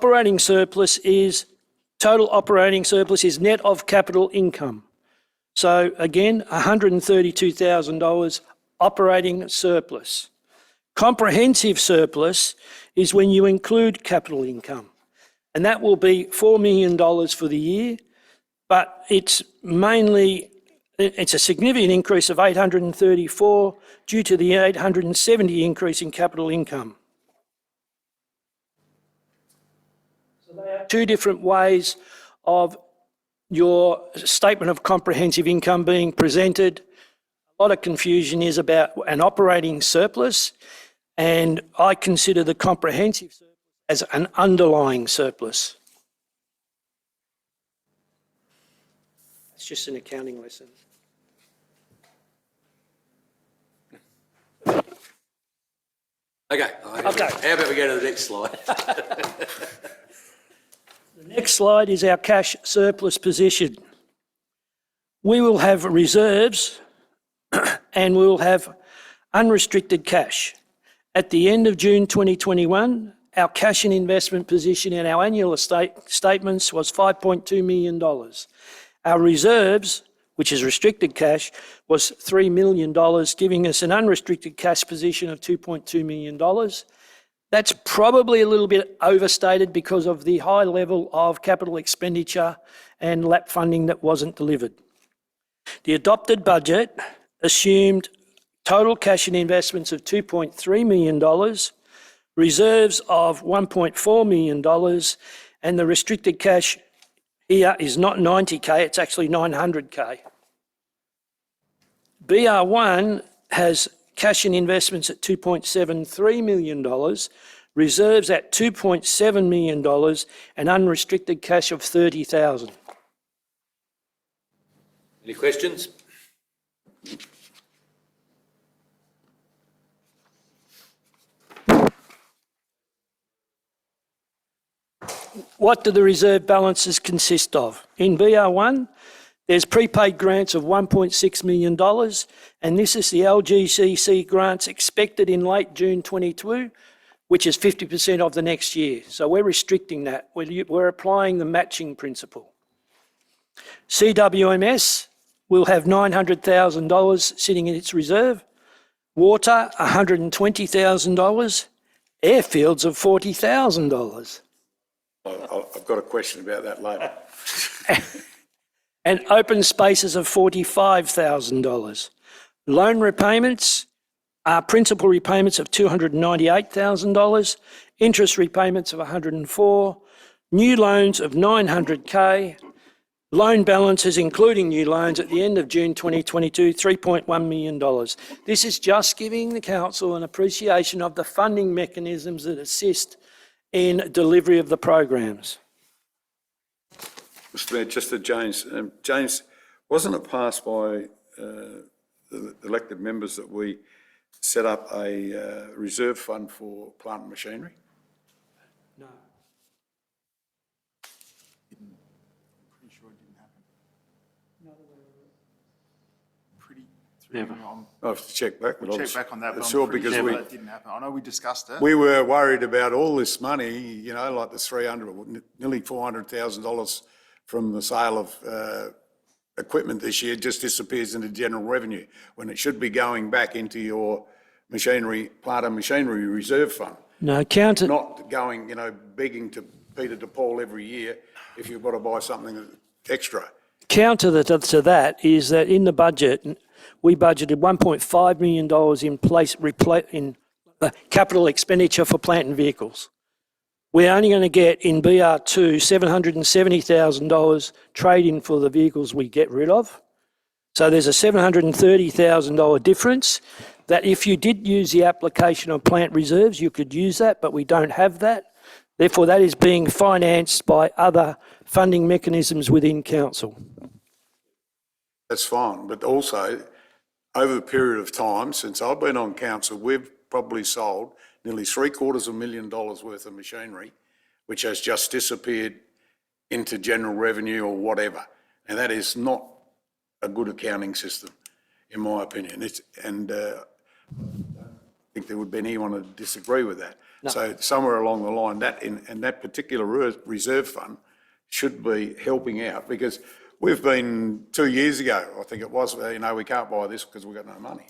E: operating surplus is net of capital income. So again, $132,000 operating surplus. Comprehensive surplus is when you include capital income, and that will be $4 million for the year, but it's a significant increase of 834 due to the 870 increase in capital income. So they are two different ways of your statement of comprehensive income being presented. A lot of confusion is about an operating surplus, and I consider the comprehensive surplus as an underlying surplus. It's just an accounting lesson.
A: Okay. How about we go to the next slide?
E: The next slide is our cash surplus position. We will have reserves and we will have unrestricted cash. At the end of June 2021, our cash and investment position in our annual statements was $5.2 million. Our reserves, which is restricted cash, was $3 million, giving us an unrestricted cash position of $2.2 million. That's probably a little bit overstated because of the high level of capital expenditure and LAP funding that wasn't delivered. The adopted budget assumed total cash and investments of $2.3 million, reserves of $1.4 million, and the restricted cash here is not 90K, it's actually 900K. BR1 has cash and investments at $2.73 million, reserves at $2.7 million, and unrestricted cash of $30,000.
A: Any questions?
E: What do the reserve balances consist of? In BR1, there's prepaid grants of $1.6 million, and this is the LGCC grants expected in late June 22, which is 50% of the next year. So we're restricting that. We're applying the matching principle. CWMS will have $900,000 sitting in its reserve. Water, $120,000. Airfields of $40,000.
D: I've got a question about that later.
E: And open spaces of $45,000. Loan repayments are principal repayments of $298,000, interest repayments of $104,000, new loans of $900,000, loan balances including new loans at the end of June 2022, $3.1 million. This is just giving the council an appreciation of the funding mechanisms that assist in delivery of the programs.
D: Mr Mayor, just to James. James, wasn't it passed by the elected members that we set up a reserve fund for plant and machinery?
E: No.
G: Pretty sure it didn't happen.
C: Never.
D: I have to check back. but I
G: Check
D: was-
G: back on that, but
D: Sure,
G: I'm pretty
D: because
G: sure that didn't happen. I know we discussed it.
D: we were worried about all this money, you know, like the 300, nearly $400,000 from the sale of equipment this year just disappears into general revenue when it should be going back into your machinery, plant and machinery reserve fund.
E: No, counter.
D: Not going, you know, begging to Peter to Paul every year if you've got to buy something extra.
E: Counter to that is that in the budget, we budgeted $1.5 million in capital expenditure for plant and vehicles. We're only going to get in BR2 $770,000 trade-in for the vehicles we get rid of. So there's a $730,000 difference that if you did use the application of plant reserves, you could use that, but we don't have that. Therefore, that is being financed by other funding mechanisms within council.
D: That's fine, but also over the period of time since I've been on council, we've probably sold nearly $750,000 worth of machinery, which has just disappeared into general revenue or whatever. And that is not a good accounting system, in my opinion. I think there would be anyone to disagree with that. No. So somewhere along the line, that particular reserve fund should be helping out, because we've been 2 years ago, I think it was, you know, we can't buy this because we've got no money.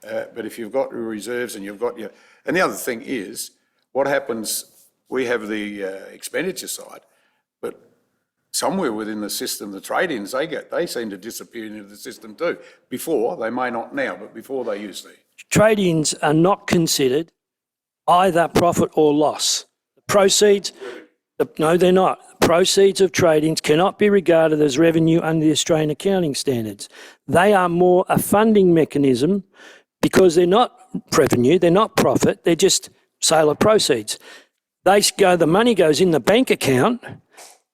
D: But if you've got your reserves and you've got your... And the other thing is, what happens, we have the expenditure side, but somewhere within the system, the trade-ins, they seem to disappear into the system too. Before, they may not now, but before they used to.
E: Trade-ins are not considered either profit or loss. The proceeds... No, they're not. Proceeds of trade-ins cannot be regarded as revenue under the Australian accounting standards. They are more a funding mechanism because they're not revenue, they're not profit, they're just sale of proceeds. The money goes in the bank account,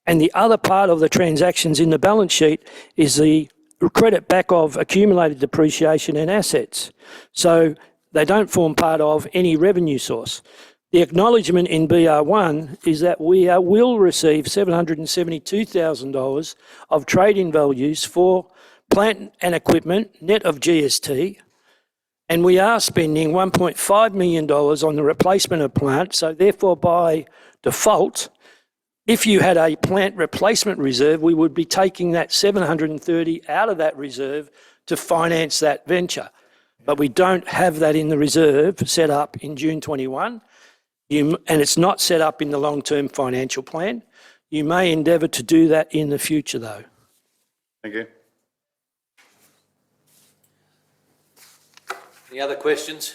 E: and the other part of the transactions in the balance sheet is the credit back of accumulated depreciation and assets. So they don't form part of any revenue source. The acknowledgement in BR1 is that we will receive $772,000 of trade-in values for plant and equipment, net of GST, and we are spending $1.5 million on the replacement of plant. So therefore, by default, if you had a plant replacement reserve, we would be taking that $730,000 out of that reserve to finance that venture. But we don't have that in the reserve set up in June 21. And it's not set up in the long-term financial plan. You may endeavour to do that in the future, though.
D: Thank you.
A: Any other questions?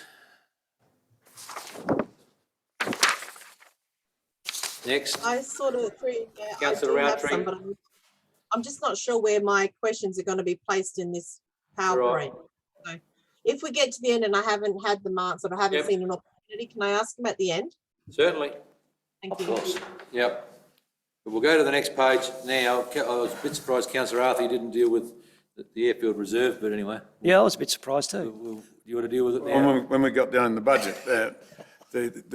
A: Next.
B: I sort of agree. Yeah, I
A: Councillor
B: do have
A: Roundtree.
B: some, but I'm just not sure where my questions are going to be placed in this PowerPoint. So if we get to the end and I haven't had them answered, I haven't
A: Yep.
B: seen an opportunity, can I ask them at the end?
A: Certainly.
B: Thank
A: Of
B: you.
A: course. Yep. But we'll go to the next page now. I was a bit surprised Councillor Arthur didn't deal with the airfield reserve, but anyway.
E: Yeah, I was a bit surprised too.
A: You want to deal with it now?
D: When we got down in the budget, there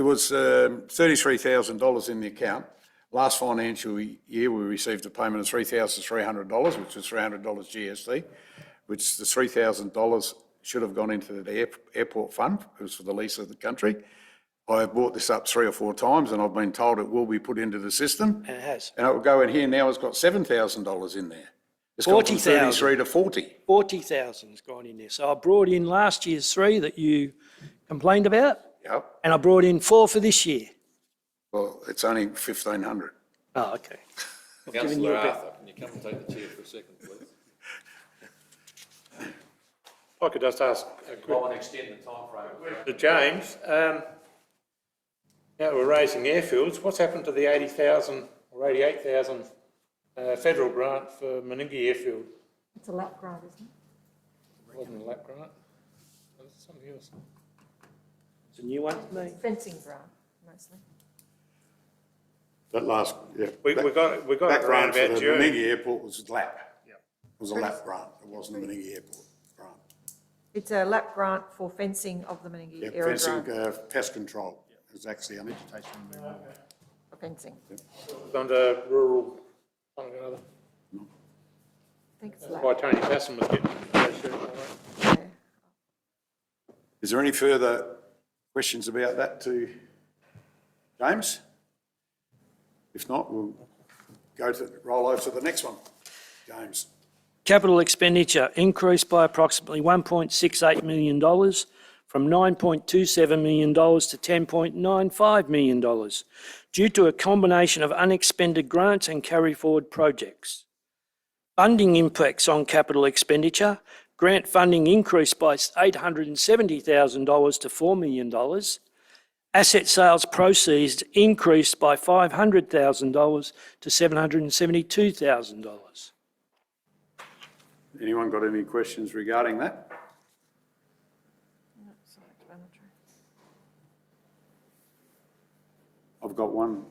D: was $33,000 in the account. last financial year, we received a payment of $3,300, which was $300 GST, which the $3,000 should have gone into the airport fund. It was for the lease of the country. I have brought this up 3 or 4 times and I've been told it will be put into the system.
E: And it has.
D: And it will go in here now, it's got $7,000 in there. It's gone from
E: 40,000.
D: 33 to 40.
E: 40,000's gone in there. So I brought in last year's 3 that you complained about,
D: Yep.
E: and I brought in 4 for this year.
D: Well, it's only 1,500.
E: Oh, okay. I've given you
A: Councillor
E: a bit.
A: Arthur, can you come and take the chair for a second, please?
C: If I could just ask
A: I want to extend the timeframe.
C: to James, now we're raising airfields, what's happened to the 80,000 or 88,000 federal grant for Meningie Airfield?
H: It's a lap grant, isn't
C: It wasn't a lap grant? Was it something else?
E: It's a new one to me.
H: it? Fencing grant, mostly.
D: That last, yeah.
C: We got
D: That
C: it around
D: grant for
C: about
D: the
C: June.
D: Meningie Airport was lap. It was a lap grant. It wasn't a Meningie Airport grant.
H: It's a lap grant for fencing of the Meningie
D: Yeah,
H: area
D: fencing,
H: grant.
D: pest control is actually under.
H: For fencing.
C: Under rural, something or other.
H: I think it's lap.
C: Why Tony Passon was getting negotiated all right.
H: Yeah.
D: Is there any further questions about that to James? If not, we'll roll over to the next one. James.
E: Capital expenditure increased by approximately $1.68 million from $9.27 million to $10.95 million due to a combination of unexpended grants and carry-forward projects. Funding impacts on capital expenditure. Grant funding increased by $870,000 to $4 million. Asset sales proceeds increased by $500,000 to $772,000.
D: Anyone got any questions regarding that? I've got one,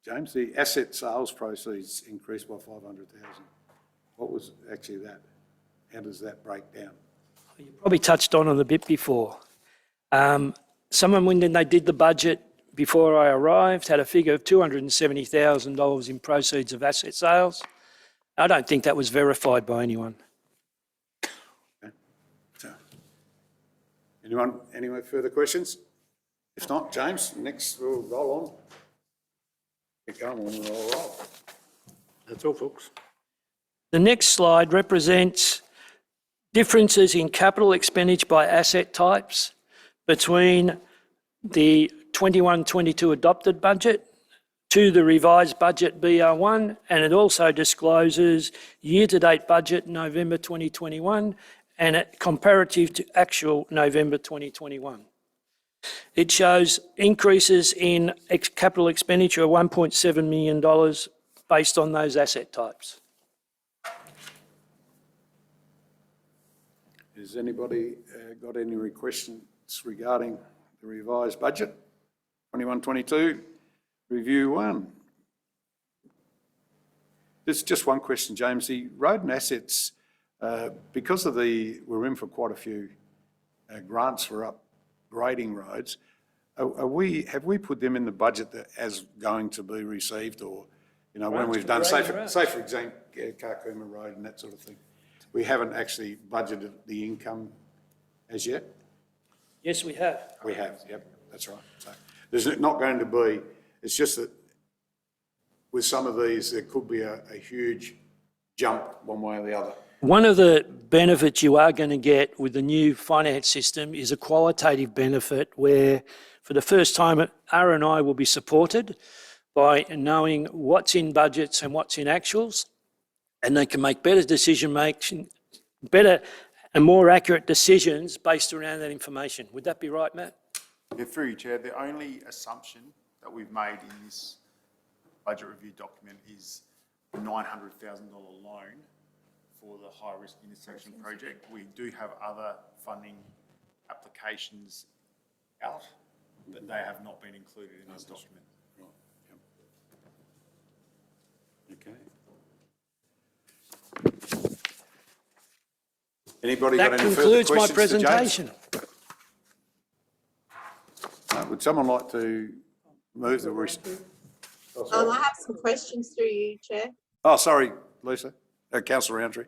D: James. The asset sales proceeds increased by 500,000. What was actually that? How does that break down?
E: You probably touched on it a bit before. Someone, when they did the budget before I arrived, had a figure of $270,000 in proceeds of asset sales. I don't think that was verified by anyone.
D: Okay. So, any further questions? If not, James, next we'll roll on. Keep going, we'll roll.
C: That's all, folks.
E: The next slide represents differences in capital expenditure by asset types between the 21-22 adopted budget to the revised budget BR1, and it also discloses year-to-date budget November 2021 and a comparative to actual November 2021. It shows increases in capital expenditure of $1.7 million based on those asset types.
D: Has anybody got any questions regarding the revised budget? 21-22, review 1. There's just one question, James. The road and assets, because of we're in for quite a few grants for upgrading roads, have we put them in the budget as going to be received, or, you know, when we've done, say for example, Coorong Road and that sort of thing? We haven't actually budgeted the income as yet?
E: Yes, we have.
D: We have, yep, that's right. So there's not going to be, it's just that with some of these, there could be a huge jump one way or the other.
E: One of the benefits you are going to get with the new finance system is a qualitative benefit where, for the first time, R&I will be supported by knowing what's in budgets and what's in actuals, and they can make better decision-making, better and more accurate decisions based around that information. Would that be right, Matt?
G: Yeah, through you, Chair, the only assumption that we've made in this budget review document is the $900,000 loan for the high-risk intersection project. We do have other funding applications out, but they have not been included in this document.
D: Right, yep. Okay. Anybody got
E: That
D: any further
E: concludes my
D: questions to James?
E: presentation.
D: Would someone like to move the...
B: I have some questions through you, Chair.
D: Oh, sorry, Lisa. Councillor Roundtree.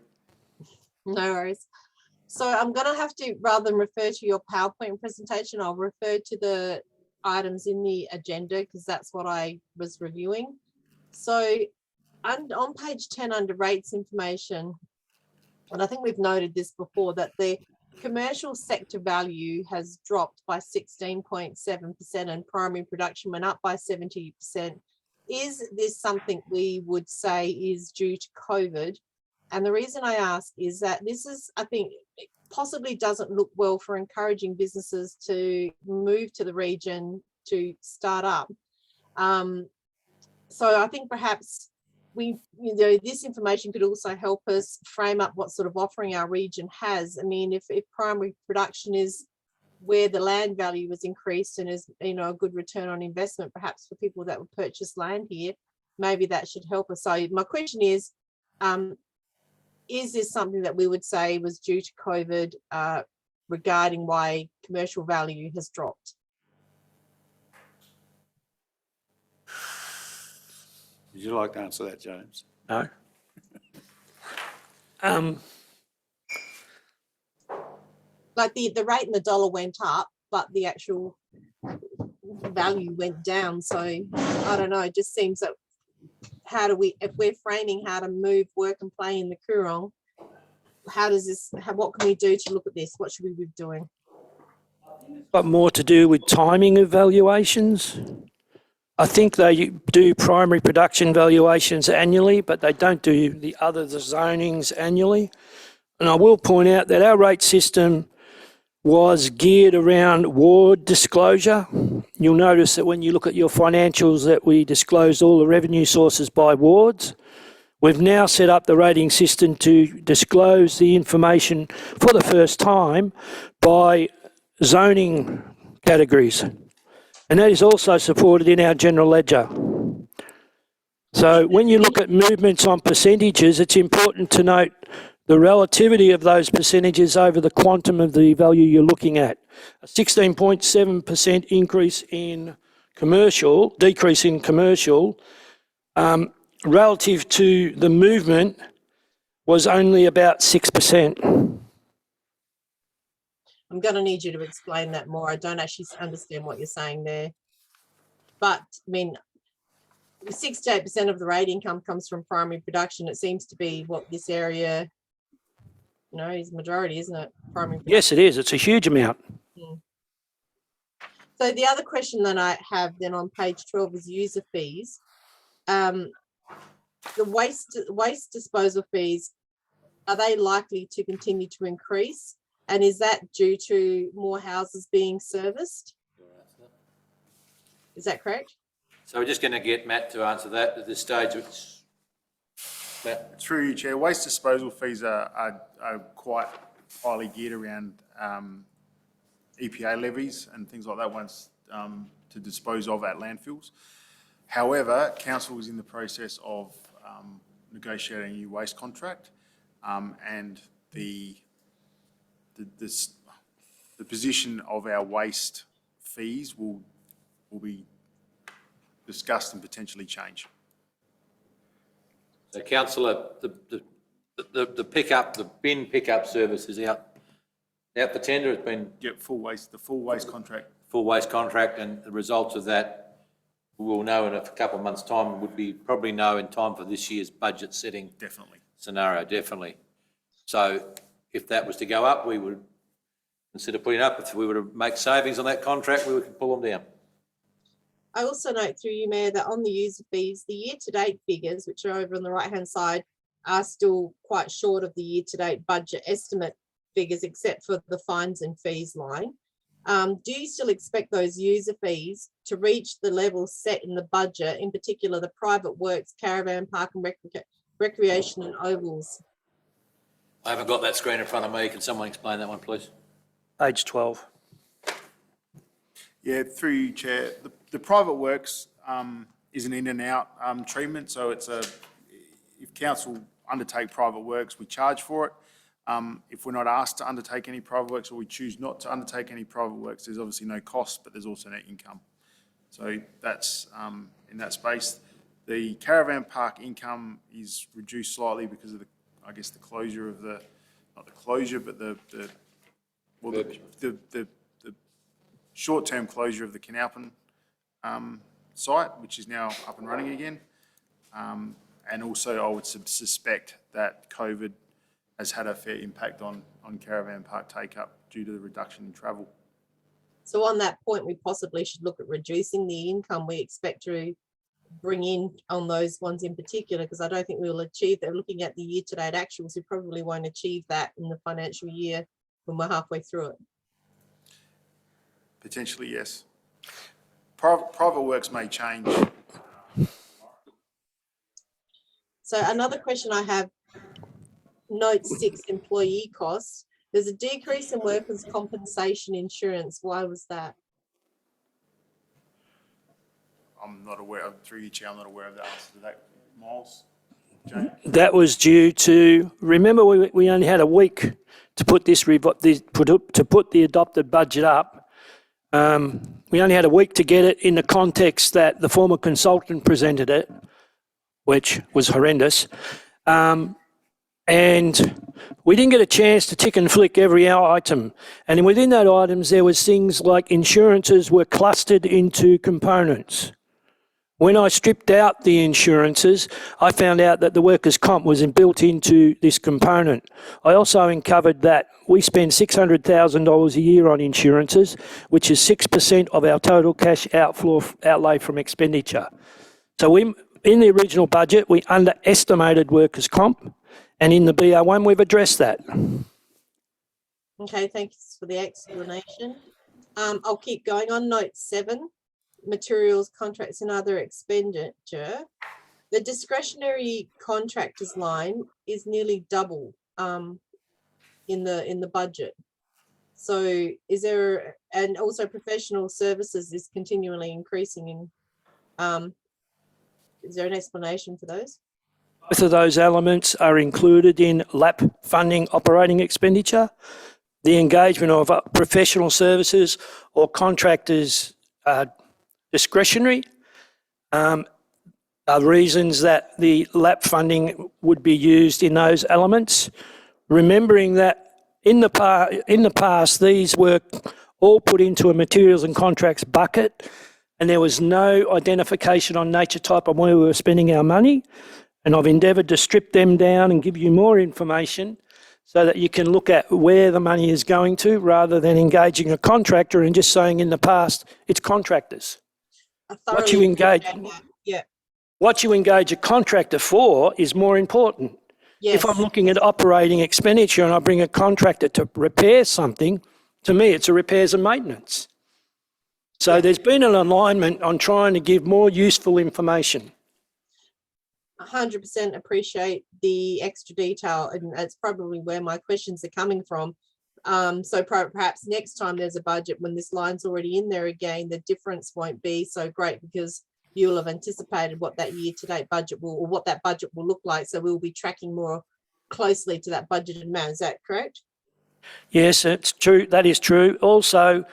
B: No worries. So I'm going to have to, rather than refer to your PowerPoint presentation, I'll refer to the items in the agenda because that's what I was reviewing. So on page 10 under rates information, and I think we've noted this before, that the commercial sector value has dropped by 16.7% and primary production went up by 70%. Is this something we would say is due to COVID? And the reason I ask is that this is, I think, it possibly doesn't look well for encouraging businesses to move to the region to start up. So I think perhaps this information could also help us frame up what sort of offering our region has. I mean, if primary production is where the land value was increased and is, a good return on investment, perhaps for people that would purchase land here, maybe that should help us. So my question is this something that we would say was due to COVID regarding why commercial value has dropped?
D: Would you like to answer that, James?
E: No.
B: Like the rate in the dollar went up, but the actual value went down. So I don't know, it just seems that if we're framing how to move work and play in the Coorong, what can we do to look at this? What should we be doing?
E: Got more to do with timing of valuations. I think they do primary production valuations annually, but they don't do the zonings annually. And I will point out that our rate system was geared around ward disclosure. You'll notice that when you look at your financials that we disclosed all the revenue sources by wards. We've now set up the rating system to disclose the information for the first time by zoning categories. And that is also supported in our general ledger. So when you look at movements on percentages, it's important to note the relativity of those percentages over the quantum of the value you're looking at. A 16.7% increase in commercial, decrease in commercial, relative to the movement was only about 6%.
B: I'm going to need you to explain that more. I don't actually understand what you're saying there. But I mean, 6 to 8% of the rate income comes from primary production. It seems to be what this area, is majority, isn't it? Primary production.
E: Yes, it is. It's a huge amount.
B: So the other question that I have then on page 12 is user fees. The waste disposal fees, are they likely to continue to increase? And is that due to more houses being serviced? Is that correct?
A: So we're just going to get Matt to answer that at this stage. Matt.
G: Through you, Chair, waste disposal fees are quite highly geared around EPA levies and things like that once to dispose of at landfills. However, Council is in the process of negotiating a new waste contract and the position of our waste fees will be discussed and potentially change.
A: So councillor, the pickup, the bin pickup service is out for tender. It's been
G: Yep, the full waste contract.
A: Full waste contract, and the results of that we will know in a couple of months' time. Would be probably know in time for this year's budget setting.
G: Definitely.
A: Scenario, definitely. So if that was to go up, we would consider putting up. If we were to make savings on that contract, we would pull them down.
B: I also note through you, Mayor, that on the user fees, the year-to-date figures, which are over on the right-hand side, are still quite short of the year-to-date budget estimate figures, except for the fines and fees line. Do you still expect those user fees to reach the level set in the budget, in particular the private works, caravan park and recreation and ovals?
A: I haven't got that screen in front of me. Can someone explain that one, please?
E: Page 12.
G: Yeah, through you, Chair. The private works is an in and out treatment. So it's if council undertake private works, we charge for it. If we're not asked to undertake any private works or we choose not to undertake any private works, there's obviously no cost, but there's also no income. So that's in that space. The caravan park income is reduced slightly because of the, I guess, the closure of the, not the closure, but the short-term closure of the Canalpin site, which is now up and running again. And also I would suspect that COVID has had a fair impact on caravan park take-up due to the reduction in travel.
B: So on that point, we possibly should look at reducing the income we expect to bring in on those ones in particular, because I don't think we will achieve that. Looking at the year-to-date actuals, we probably won't achieve that in the financial year when we're halfway through it.
G: Potentially, yes. Private works may change.
B: So another question I have, note 6, employee costs. There's a decrease in workers' compensation insurance. Why was that?
G: I'm not aware, through you, Chair, I'm not aware of the answer to that. Miles? James?
E: That was due to, remember, we only had a week to put to put the adopted budget up. We only had a week to get it in the context that the former consultant presented it, which was horrendous. And we didn't get a chance to tick and flick every item. And within that items, there was things like insurances were clustered into components. When I stripped out the insurances, I found out that the workers' comp was built into this component. I also uncovered that we spend $600,000 a year on insurances, which is 6% of our total cash outlay from expenditure. So in the original budget, we underestimated workers' comp, and in the BR1, we've addressed that.
B: Okay, thanks for the explanation. I'll keep going on note 7, materials, contracts and other expenditure. The discretionary contractors line is nearly double in the budget. So is there, and also professional services is continually increasing in, is there an explanation for those?
E: Both of those elements are included in LAP funding operating expenditure. The engagement of professional services or contractors discretionary are reasons that the LAP funding would be used in those elements. Remembering that in the past, these were all put into a materials and contracts bucket, and there was no identification on nature type on where we were spending our money. And I've endeavoured to strip them down and give you more information so that you can look at where the money is going to, rather than engaging a contractor and just saying in the past, it's contractors. What you engage a contractor for is more important.
B: Yes.
E: If I'm looking at operating expenditure and I bring a contractor to repair something, to me it's a repairs and maintenance. So there's been an alignment on trying to give more useful information.
B: 100% appreciate the extra detail, and that's probably where my questions are coming from. So perhaps next time there's a budget, when this line's already in there again, the difference won't be so great because you'll have anticipated what that year-to-date budget will, or what that budget will look like. So we'll be tracking more closely to that budgeted amount. Is that correct?
E: Yes, it's true. That is true. Also,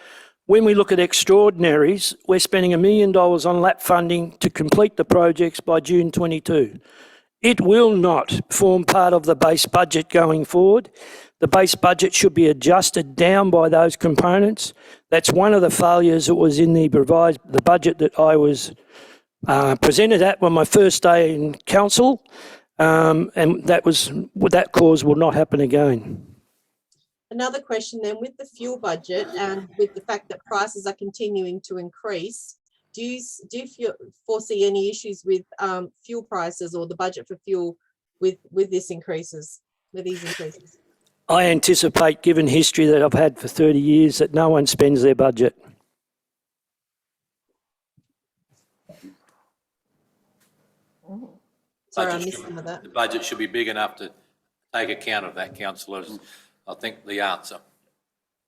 E: when we look at extraordinaries, we're spending $1 million on LAP funding to complete the projects by June 22. It will not form part of the base budget going forward. The base budget should be adjusted down by those components. That's one of the failures that was in the budget that I was presented at on my first day in council, and that cause will not happen again.
B: Another question then, with the fuel budget and with the fact that prices are continuing to increase, do you foresee any issues with fuel prices or the budget for fuel with these increases?
E: I anticipate, given history that I've had for 30 years, that no one spends their budget.
B: Sorry, I missed some of that.
A: The budget should be big enough to take account of that, councillors. I think the answer.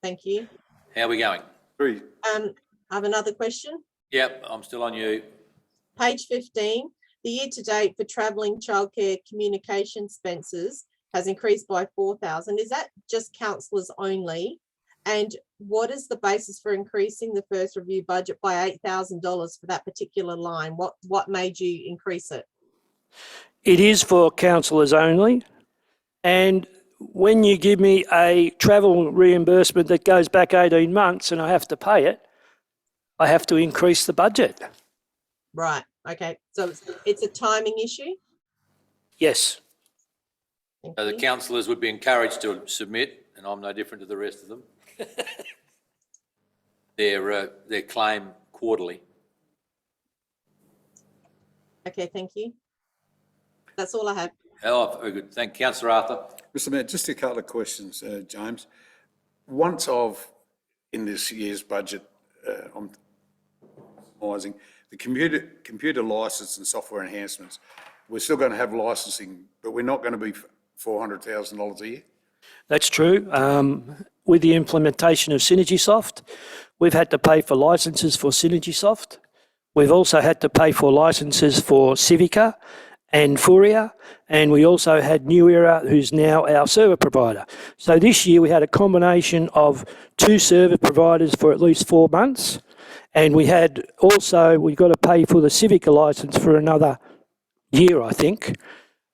B: Thank you.
A: How are we going?
D: 3.
B: I have another question.
A: Yep, I'm still on you.
B: Page 15, the year-to-date for travelling childcare communication expenses has increased by 4,000. Is that just councillors only? And what is the basis for increasing the first review budget by $8,000 for that particular line? What made you increase it?
E: It is for councillors only. And when you give me a travel reimbursement that goes back 18 months and I have to pay it, I have to increase the budget.
B: Right. Okay. So it's a timing issue.
E: Yes.
B: Thank
A: So the
B: you.
A: councillors would be encouraged to submit, and I'm no different to the rest of them, their claim quarterly.
B: Okay. Thank you. That's all I have.
A: Oh, very good. Thank you. Councillor Arthur.
D: Mr Mayor, just a couple of questions, James. Once in this year's budget, I'm optimising the computer licence and software enhancements, we're still going to have licensing, but we're not going to be $400,000 a year?
E: That's true. With the implementation of SynergySoft, we've had to pay for licenses for SynergySoft. We've also had to pay for licenses for Civica and Furia, and we also had New Era, who's now our server provider. So this year we had a combination of 2 server providers for at least 4 months, and we've got to pay for the Civica license for another year, I think.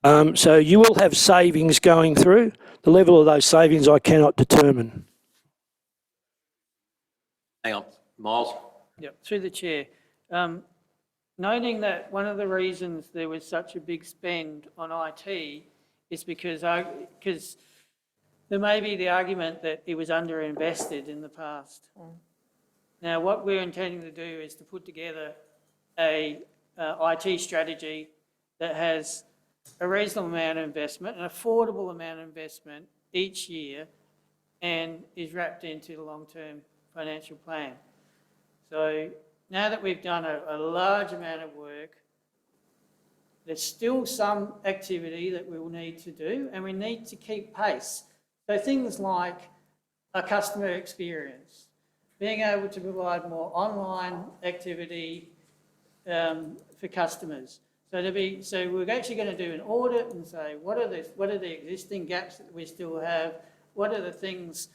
E: So you will have savings going through. The level of those savings I cannot determine.
A: Hang on. Miles?
F: Yep, through the chair. Noting that one of the reasons there was such a big spend on IT is because there may be the argument that it was underinvested in the past. Now, what we're intending to do is to put together a IT strategy that has a reasonable amount of investment, an affordable amount of investment each year, and is wrapped into the long-term financial plan. So now that we've done a large amount of work, there's still some activity that we will need to do, and we need to keep pace. So things like a customer experience, being able to provide more online activity for customers. So we're actually going to do an audit and say, what are the existing gaps that we still have? What are the things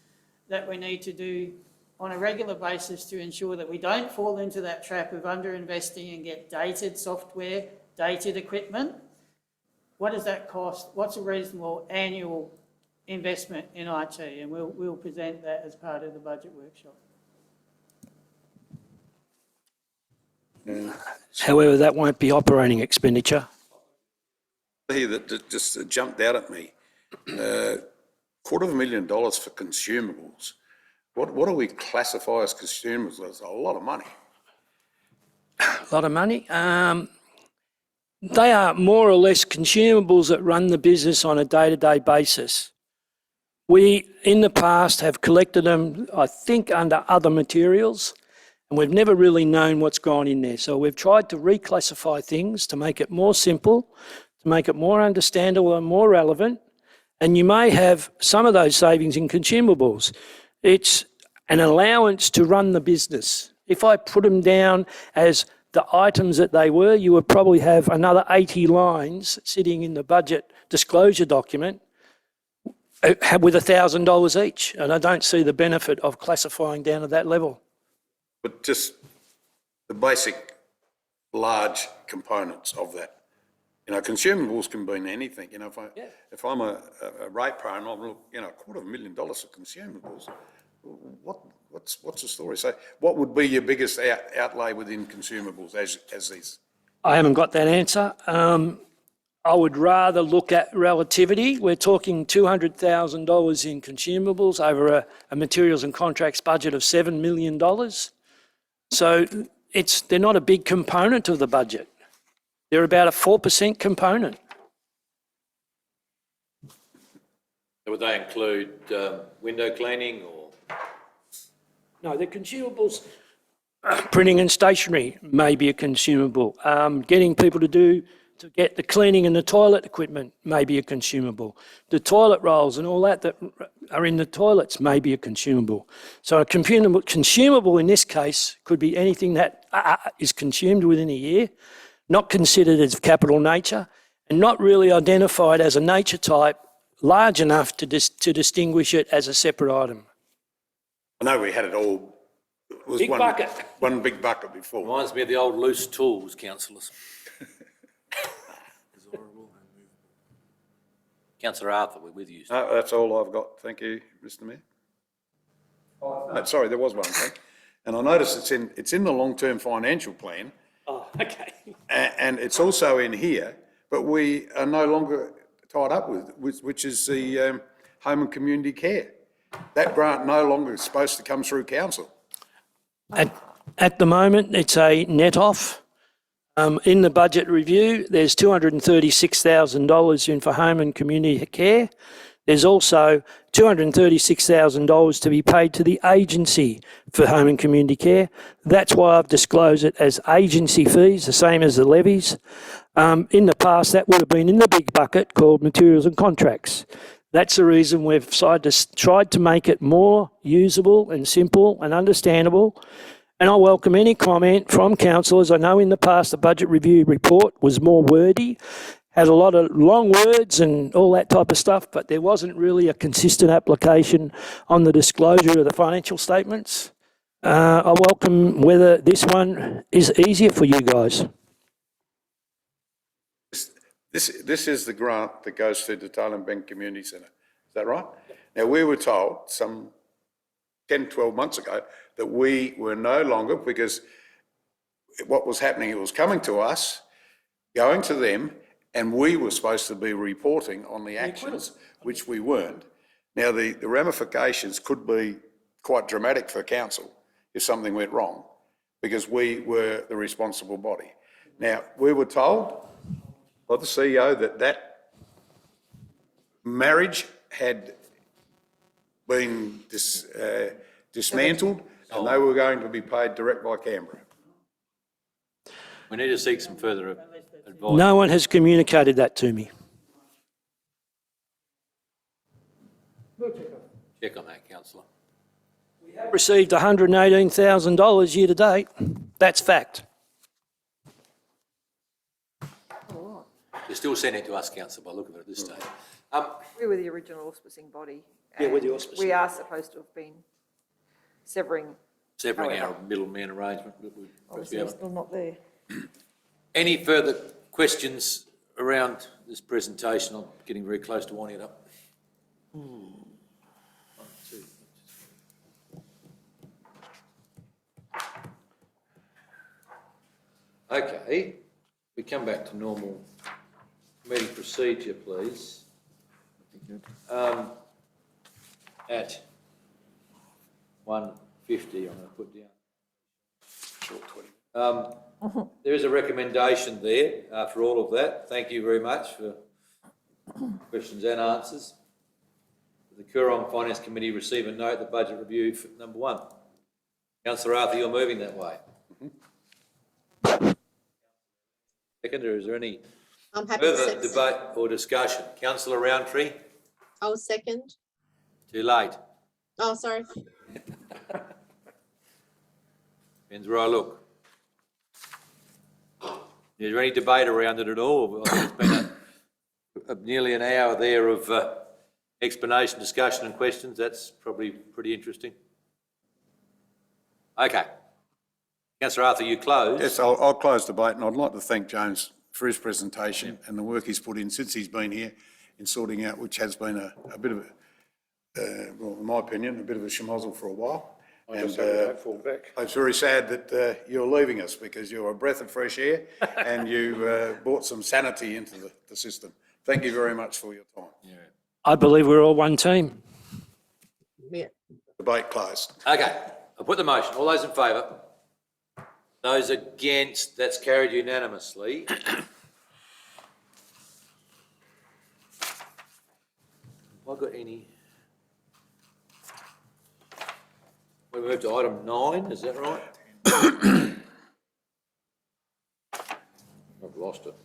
F: that we need to do on a regular basis to ensure that we don't fall into that trap of underinvesting and get dated software, dated equipment? What does that cost? What's a reasonable annual investment in IT? And we'll present that as part of the budget workshop.
E: However, that won't be operating expenditure.
D: Here that just jumped out at me. $250,000 for consumables. What do we classify as consumables? That's a lot of money.
E: A lot of money. They are more or less consumables that run the business on a day-to-day basis. We, in the past, have collected them, I think, under other materials, and we've never really known what's gone in there. So we've tried to reclassify things to make it more simple, to make it more understandable and more relevant, and you may have some of those savings in consumables. It's an allowance to run the business. If I put them down as the items that they were, you would probably have another 80 lines sitting in the budget disclosure document with $1,000 each. And I don't see the benefit of classifying down to that level.
D: But just the basic large components of that. Consumables can mean anything. If I'm a ratepayer and I'm $250,000 for consumables, what's the story? So what would be your biggest outlay within consumables as these?
E: I haven't got that answer. I would rather look at relativity. We're talking $200,000 in consumables over a materials and contracts budget of $7 million. So they're not a big component of the budget. They're about a 4% component.
A: Would they include window cleaning or?
E: No, the consumables, printing and stationery may be a consumable. Getting people to get the cleaning and the toilet equipment may be a consumable. The toilet rolls and all that are in the toilets may be a consumable. So a consumable in this case could be anything that is consumed within a year, not considered as capital nature, and not really identified as a nature type large enough to distinguish it as a separate item.
D: I know we had it all. It was
E: Big
D: one
E: bucket.
D: One big bucket before.
A: Reminds me of the old loose tools, councillors. Councillor Arthur, we're with you.
D: No, that's all I've got. Thank you, Mr Mayor. No, sorry, there was one thing. And I noticed it's in the long-term financial plan.
E: Oh, okay.
D: And it's also in here, but we are no longer tied up with which is the home and community care. That grant no longer is supposed to come through council.
E: At the moment, it's a net off. In the budget review, there's $236,000 in for home and community care. There's also $236,000 to be paid to the agency for home and community care. That's why I've disclosed it as agency fees, the same as the levies. In the past, that would have been in the big bucket called materials and contracts. That's the reason we've tried to make it more usable and simple and understandable. And I welcome any comment from councillors. I know in the past the budget review report was more wordy, had a lot of long words and all that type of stuff, but there wasn't really a consistent application on the disclosure of the financial statements. I welcome whether this one is easier for you guys.
D: This is the grant that goes to the Tailem Bank Community Centre. Is that right? Now, we were told some 10, 12 months ago that we were no longer, because what was happening, it was coming to us, going to them, and we were supposed to be reporting on the actions, which we weren't. Now, the ramifications could be quite dramatic for council if something went wrong, because we were the responsible body. Now, we were told by the CEO that marriage had been dismantled and they were going to be paid direct by Canberra.
A: We need to seek some further advice.
E: No one has communicated that to me.
A: Check on that, councillor.
E: Received $118,000 year to date. That's fact.
A: You're still sending it to us, councillor, by the look of it at this stage.
H: We were the original auspicing body.
E: Yeah, we're the
H: and
E: auspicing
H: We are supposed to have been severing,
A: Our middleman arrangement.
H: obviously still not there.
A: Any further questions around this presentation? I'm getting very close to winding it up. Okay, we come back to normal meeting procedure, please. At 1:50, I'm going to put down. Short 20. There is a recommendation there after all of that. Thank you very much for questions and answers. The Coorong Finance Committee receive and note the budget review for number 1. Councillor Arthur, you're moving that way. Seconder, is there any
B: I'm happy to
A: further
B: second.
A: debate or discussion? Councillor Roundtree?
B: I'll second.
A: Too late.
B: Oh, sorry.
A: Depends where I look. Is there any debate around it at all? I think it's been nearly an hour there of explanation, discussion and questions. That's probably pretty interesting. Okay. Councillor Arthur, you close.
D: Yes, I'll close debate, and I'd like to thank James for his presentation and the work he's put in since he's been here in sorting out, which has been a bit of well, in my opinion, a bit of a schmozzle for a while. And it's very sad that you're leaving us, because you're a breath of fresh air and you brought some sanity into the system. Thank you very much for your time.
A: Yeah.
E: I believe we're all one team.
B: Yeah.
D: Debate closed.
A: Okay, I'll put the motion. All those in favour? Those against? That's carried unanimously. Have I got any? We move to item 9, is that right? I've lost it.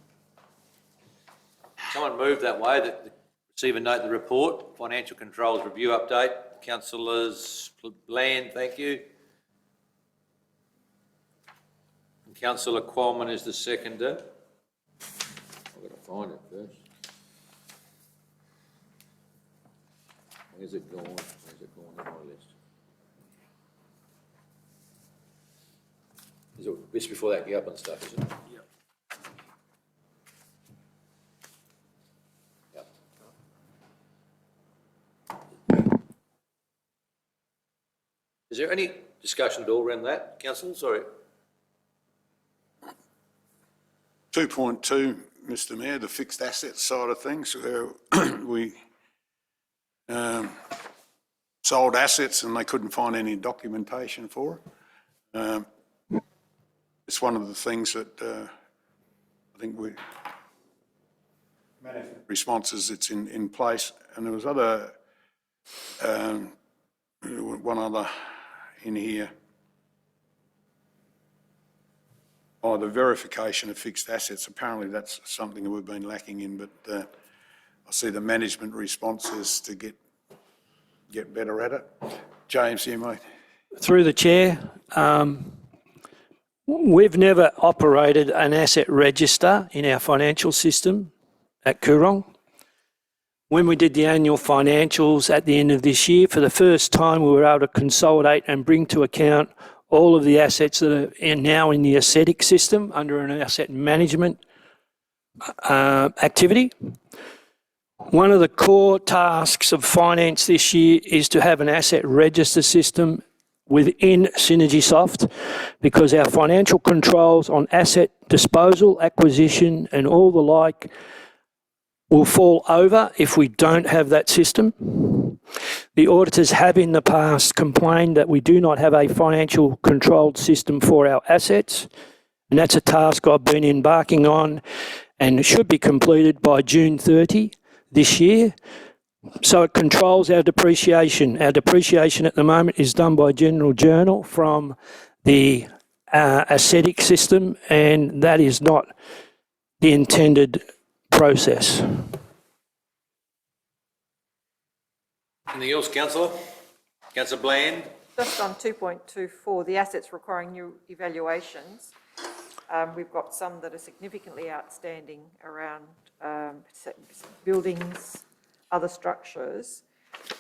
A: Someone move that way, that receive and note the report, financial controls review update. Councillors Bland, thank you. And Councillor Qualman is the seconder. I've got to find it first. Where's it gone? Where's it gone on my list? Is it bits before that go up and stuff, is it? Yep. Is there any discussion at all around that, council? Sorry.
D: 2.2, Mr Mayor, the fixed asset side of things, where we sold assets and they couldn't find any documentation for it. It's one of the things that I think we responses it's in place, and there was other one other in here. Oh, the verification of fixed assets. Apparently that's something that we've been lacking in, but I see the management responses to get better at it. James, here, mate.
E: Through the chair, we've never operated an asset register in our financial system at Coorong. When we did the annual financials at the end of this year, for the first time we were able to consolidate and bring to account all of the assets that are now in the ascetic system under an asset management activity. One of the core tasks of finance this year is to have an asset register system within SynergySoft, because our financial controls on asset disposal, acquisition and all the like will fall over if we don't have that system. The auditors have in the past complained that we do not have a financial controlled system for our assets, and that's a task I've been embarking on and should be completed by June 30 this year. So it controls our depreciation. Our depreciation at the moment is done by General Journal from the ascetic system, and that is not the intended process.
A: Anything else, councillor? Councillor Bland?
H: Just on 2.24, the assets requiring new evaluations, we've got some that are significantly outstanding around buildings, other structures.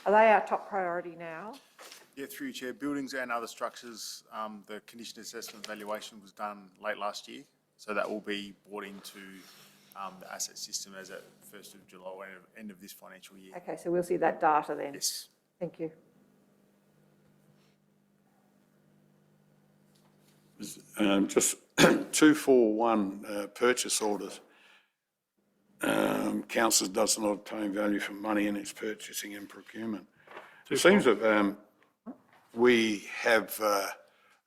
H: Are they our top priority now?
G: Yeah, through you, Chair. Buildings and other structures, the condition assessment valuation was done late last year, so that will be brought into the asset system as at 1st of July, or end of this financial year.
H: Okay, so we'll see that data then.
G: Yes.
H: Thank you.
D: Just 241 purchase orders. Council does not obtain value for money in its purchasing and procurement. It seems that we have a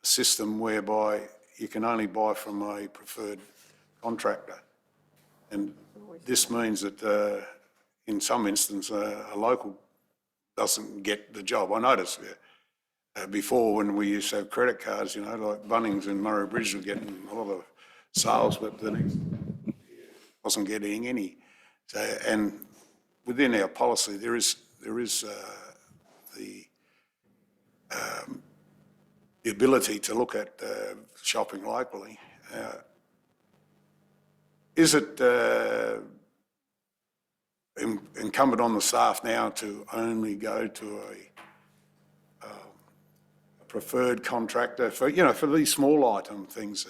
D: system whereby you can only buy from a preferred contractor. And this means that in some instances a local doesn't get the job. I noticed before when we used to have credit cards, you know, like Bunnings and Murray Bridge were getting a lot of sales, but the next wasn't getting any. So, and within our policy, there is the ability to look at shopping locally. Is it incumbent on the staff now to only go to a preferred contractor for, you know, for these small item things?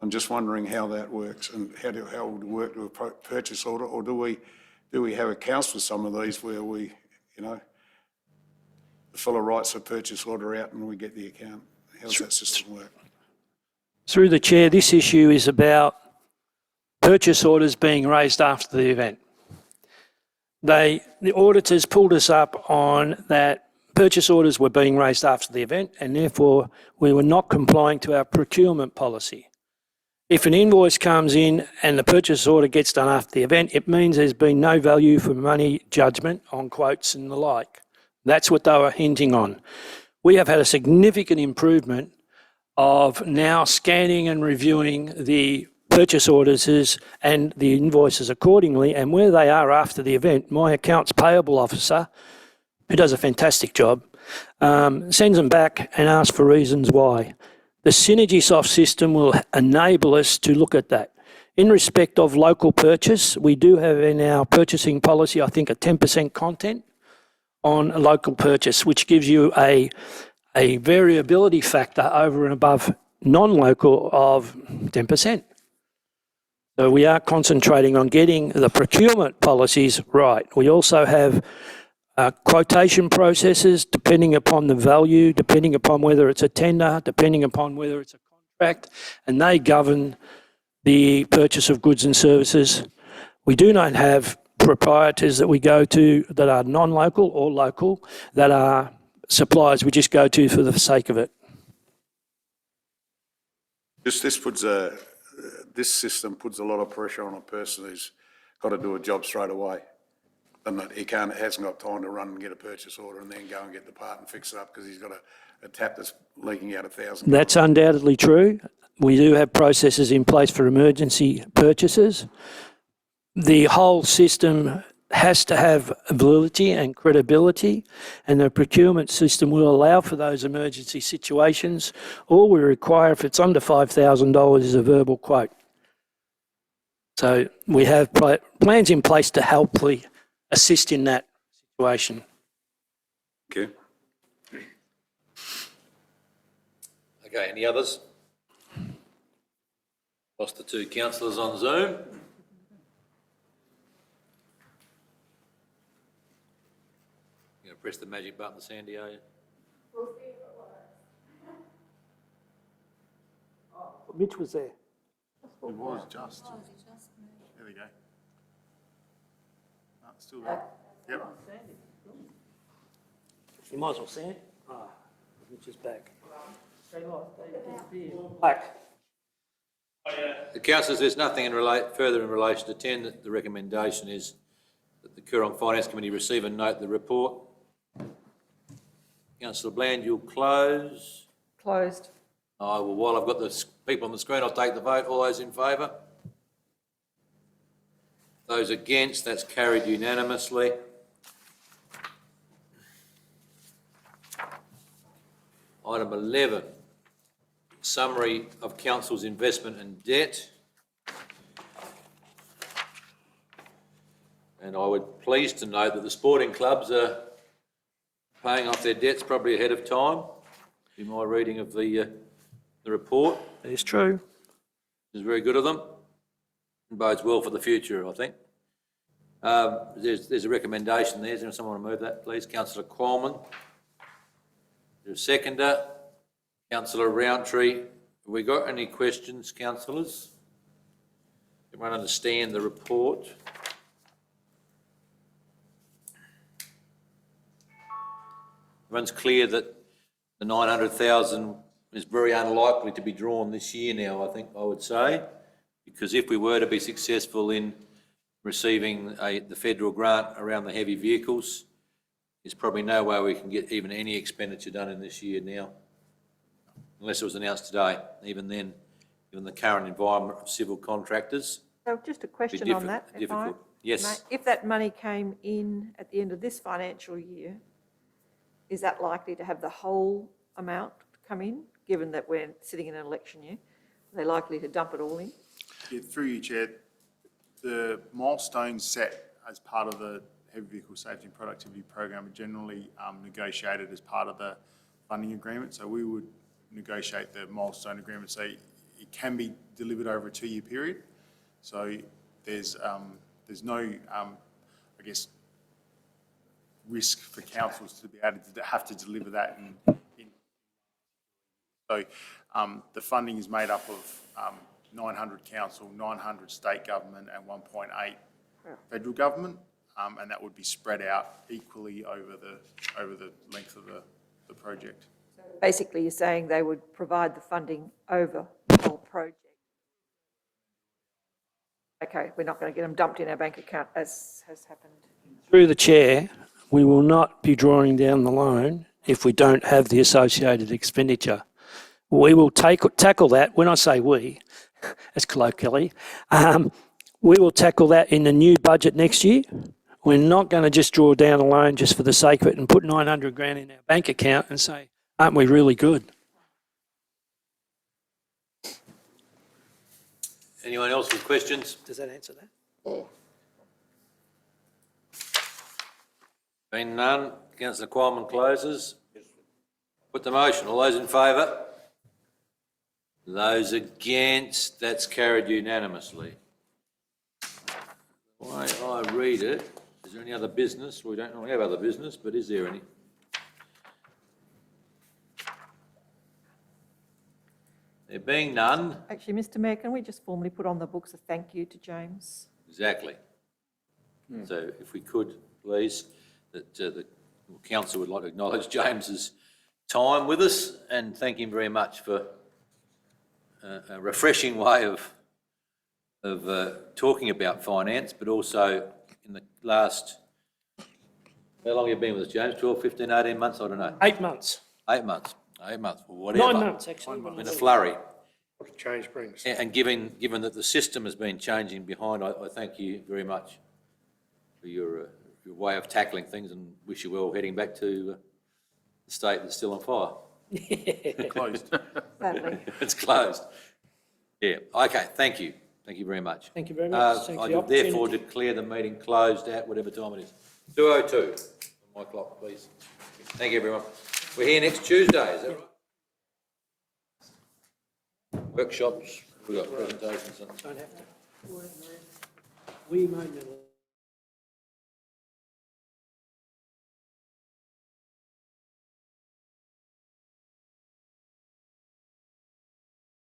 D: I'm just wondering how that works and how would it work to a purchase order, or do we have accounts for some of these where we, you know, the fella writes a purchase order out and we get the account? How does that system work?
E: Through the chair, this issue is about purchase orders being raised after the event. The auditors pulled us up on that purchase orders were being raised after the event, and therefore we were not complying to our procurement policy. If an invoice comes in and the purchase order gets done after the event, it means there's been no value for money judgment on quotes and the like. That's what they were hinting on. We have had a significant improvement of now scanning and reviewing the purchase orders and the invoices accordingly, and where they are after the event, my accounts payable officer, who does a fantastic job, sends them back and asks for reasons why. The SynergySoft system will enable us to look at that. In respect of local purchase, we do have in our purchasing policy, I think, a 10% content on a local purchase, which gives you a variability factor over and above non-local of 10%. So we are concentrating on getting the procurement policies right. We also have quotation processes depending upon the value, depending upon whether it's a tender, depending upon whether it's a contract, and they govern the purchase of goods and services. We do not have proprietors that we go to that are non-local or local, that are suppliers we just go to for the sake of it.
D: This system puts a lot of pressure on a person who's got to do a job straight away. And that hasn't got time to run and get a purchase order and then go and get the part and fix it up because he's got a tap that's leaking out 1,000.
E: That's undoubtedly true. We do have processes in place for emergency purchases. The whole system has to have validity and credibility, and the procurement system will allow for those emergency situations. All we require, if it's under $5,000, is a verbal quote. So we have plans in place to helpfully assist in that situation.
D: Okay.
A: Okay, any others? Lost the two councillors on Zoom. You gonna press the magic button, Sandy, are you?
E: Mitch was there.
G: It was just. There we go. No, it's still there. Yep.
E: You might as well see it. Mitch is back. Black.
A: The councillors, there's nothing further in relation to 10. The recommendation is that the Coorong Finance Committee receive and note the report. Councillor Bland, you'll close.
H: Closed.
A: Well, while I've got the people on the screen, I'll take the vote. All those in favour? Those against, that's carried unanimously. Item 11, summary of council's investment and debt. And I would pleased to note that the sporting clubs are paying off their debts probably ahead of time, in my reading of the report.
E: It's true.
A: It's very good of them. It bodes well for the future, I think. There's a recommendation there. Is there someone to move that, please? Councillor Coleman. There's a seconder. Councillor Roundtree. Have we got any questions, councillors? Everyone understand the report? Everyone's clear that the 900,000 is very unlikely to be drawn this year now, I would say, because if we were to be successful in receiving the federal grant around the heavy vehicles, there's probably no way we can get even any expenditure done in this year now, unless it was announced today. Even then, given the current environment of civil contractors.
H: So just a question on that, if I
A: difficult. Yes.
H: may. If that money came in at the end of this financial year, is that likely to have the whole amount come in, given that we're sitting in an election year? Are they likely to dump it all in?
G: Yeah, through you, Chair, the milestones set as part of the Heavy Vehicle Safety and Productivity Program are generally negotiated as part of the funding agreement. So we would negotiate the milestone agreement so it can be delivered over a 2-year period. So there's no, I guess, risk for councils to be able to have to deliver that in so the funding is made up of 900 council, 900 state government and 1.8 federal government, and that would be spread out equally over the length of the project.
H: Basically, you're saying they would provide the funding over the whole project. Okay, we're not going to get them dumped in our bank account as has happened.
E: Through the chair, we will not be drawing down the loan if we don't have the associated expenditure. We will tackle that. When I say we, as colloquially, we will tackle that in the new budget next year. We're not going to just draw down a loan just for the sake of it and put 900 grand in our bank account and say, aren't we really good?
A: Anyone else with questions?
E: Does that answer that?
A: Being none, councillor Qualman closes. Put the motion. All those in favour? Those against, that's carried unanimously. The way I read it, is there any other business? We don't normally have other business, but is there any? There being none,
H: Actually, Mr Mayor, can we just formally put on the books a thank you to James?
A: exactly. So if we could, please, that the council would like to acknowledge James's time with us and thank him very much for a refreshing way of talking about finance, but also in the last, how long have you been with us, James? 12, 15, 18 months? I don't know.
E: 8 months,
A: 8 months, or whatever.
E: 9 months, actually.
A: In a flurry.
C: What a change brings.
A: And given that the system has been changing behind, I thank you very much for your way of tackling things and wish you well heading back to the state that's still on fire.
G: Closed.
H: Sadly.
A: It's closed. Yeah, okay, thank you. Thank you very much.
E: Thank you very much. Thank you for the
A: I therefore
E: opportunity.
A: declare the meeting closed at whatever time it is. 2:02 on my clock, please. Thank you, everyone. We're here next Tuesday, is that right? Workshops, we've got presentations.
E: Don't have to. We made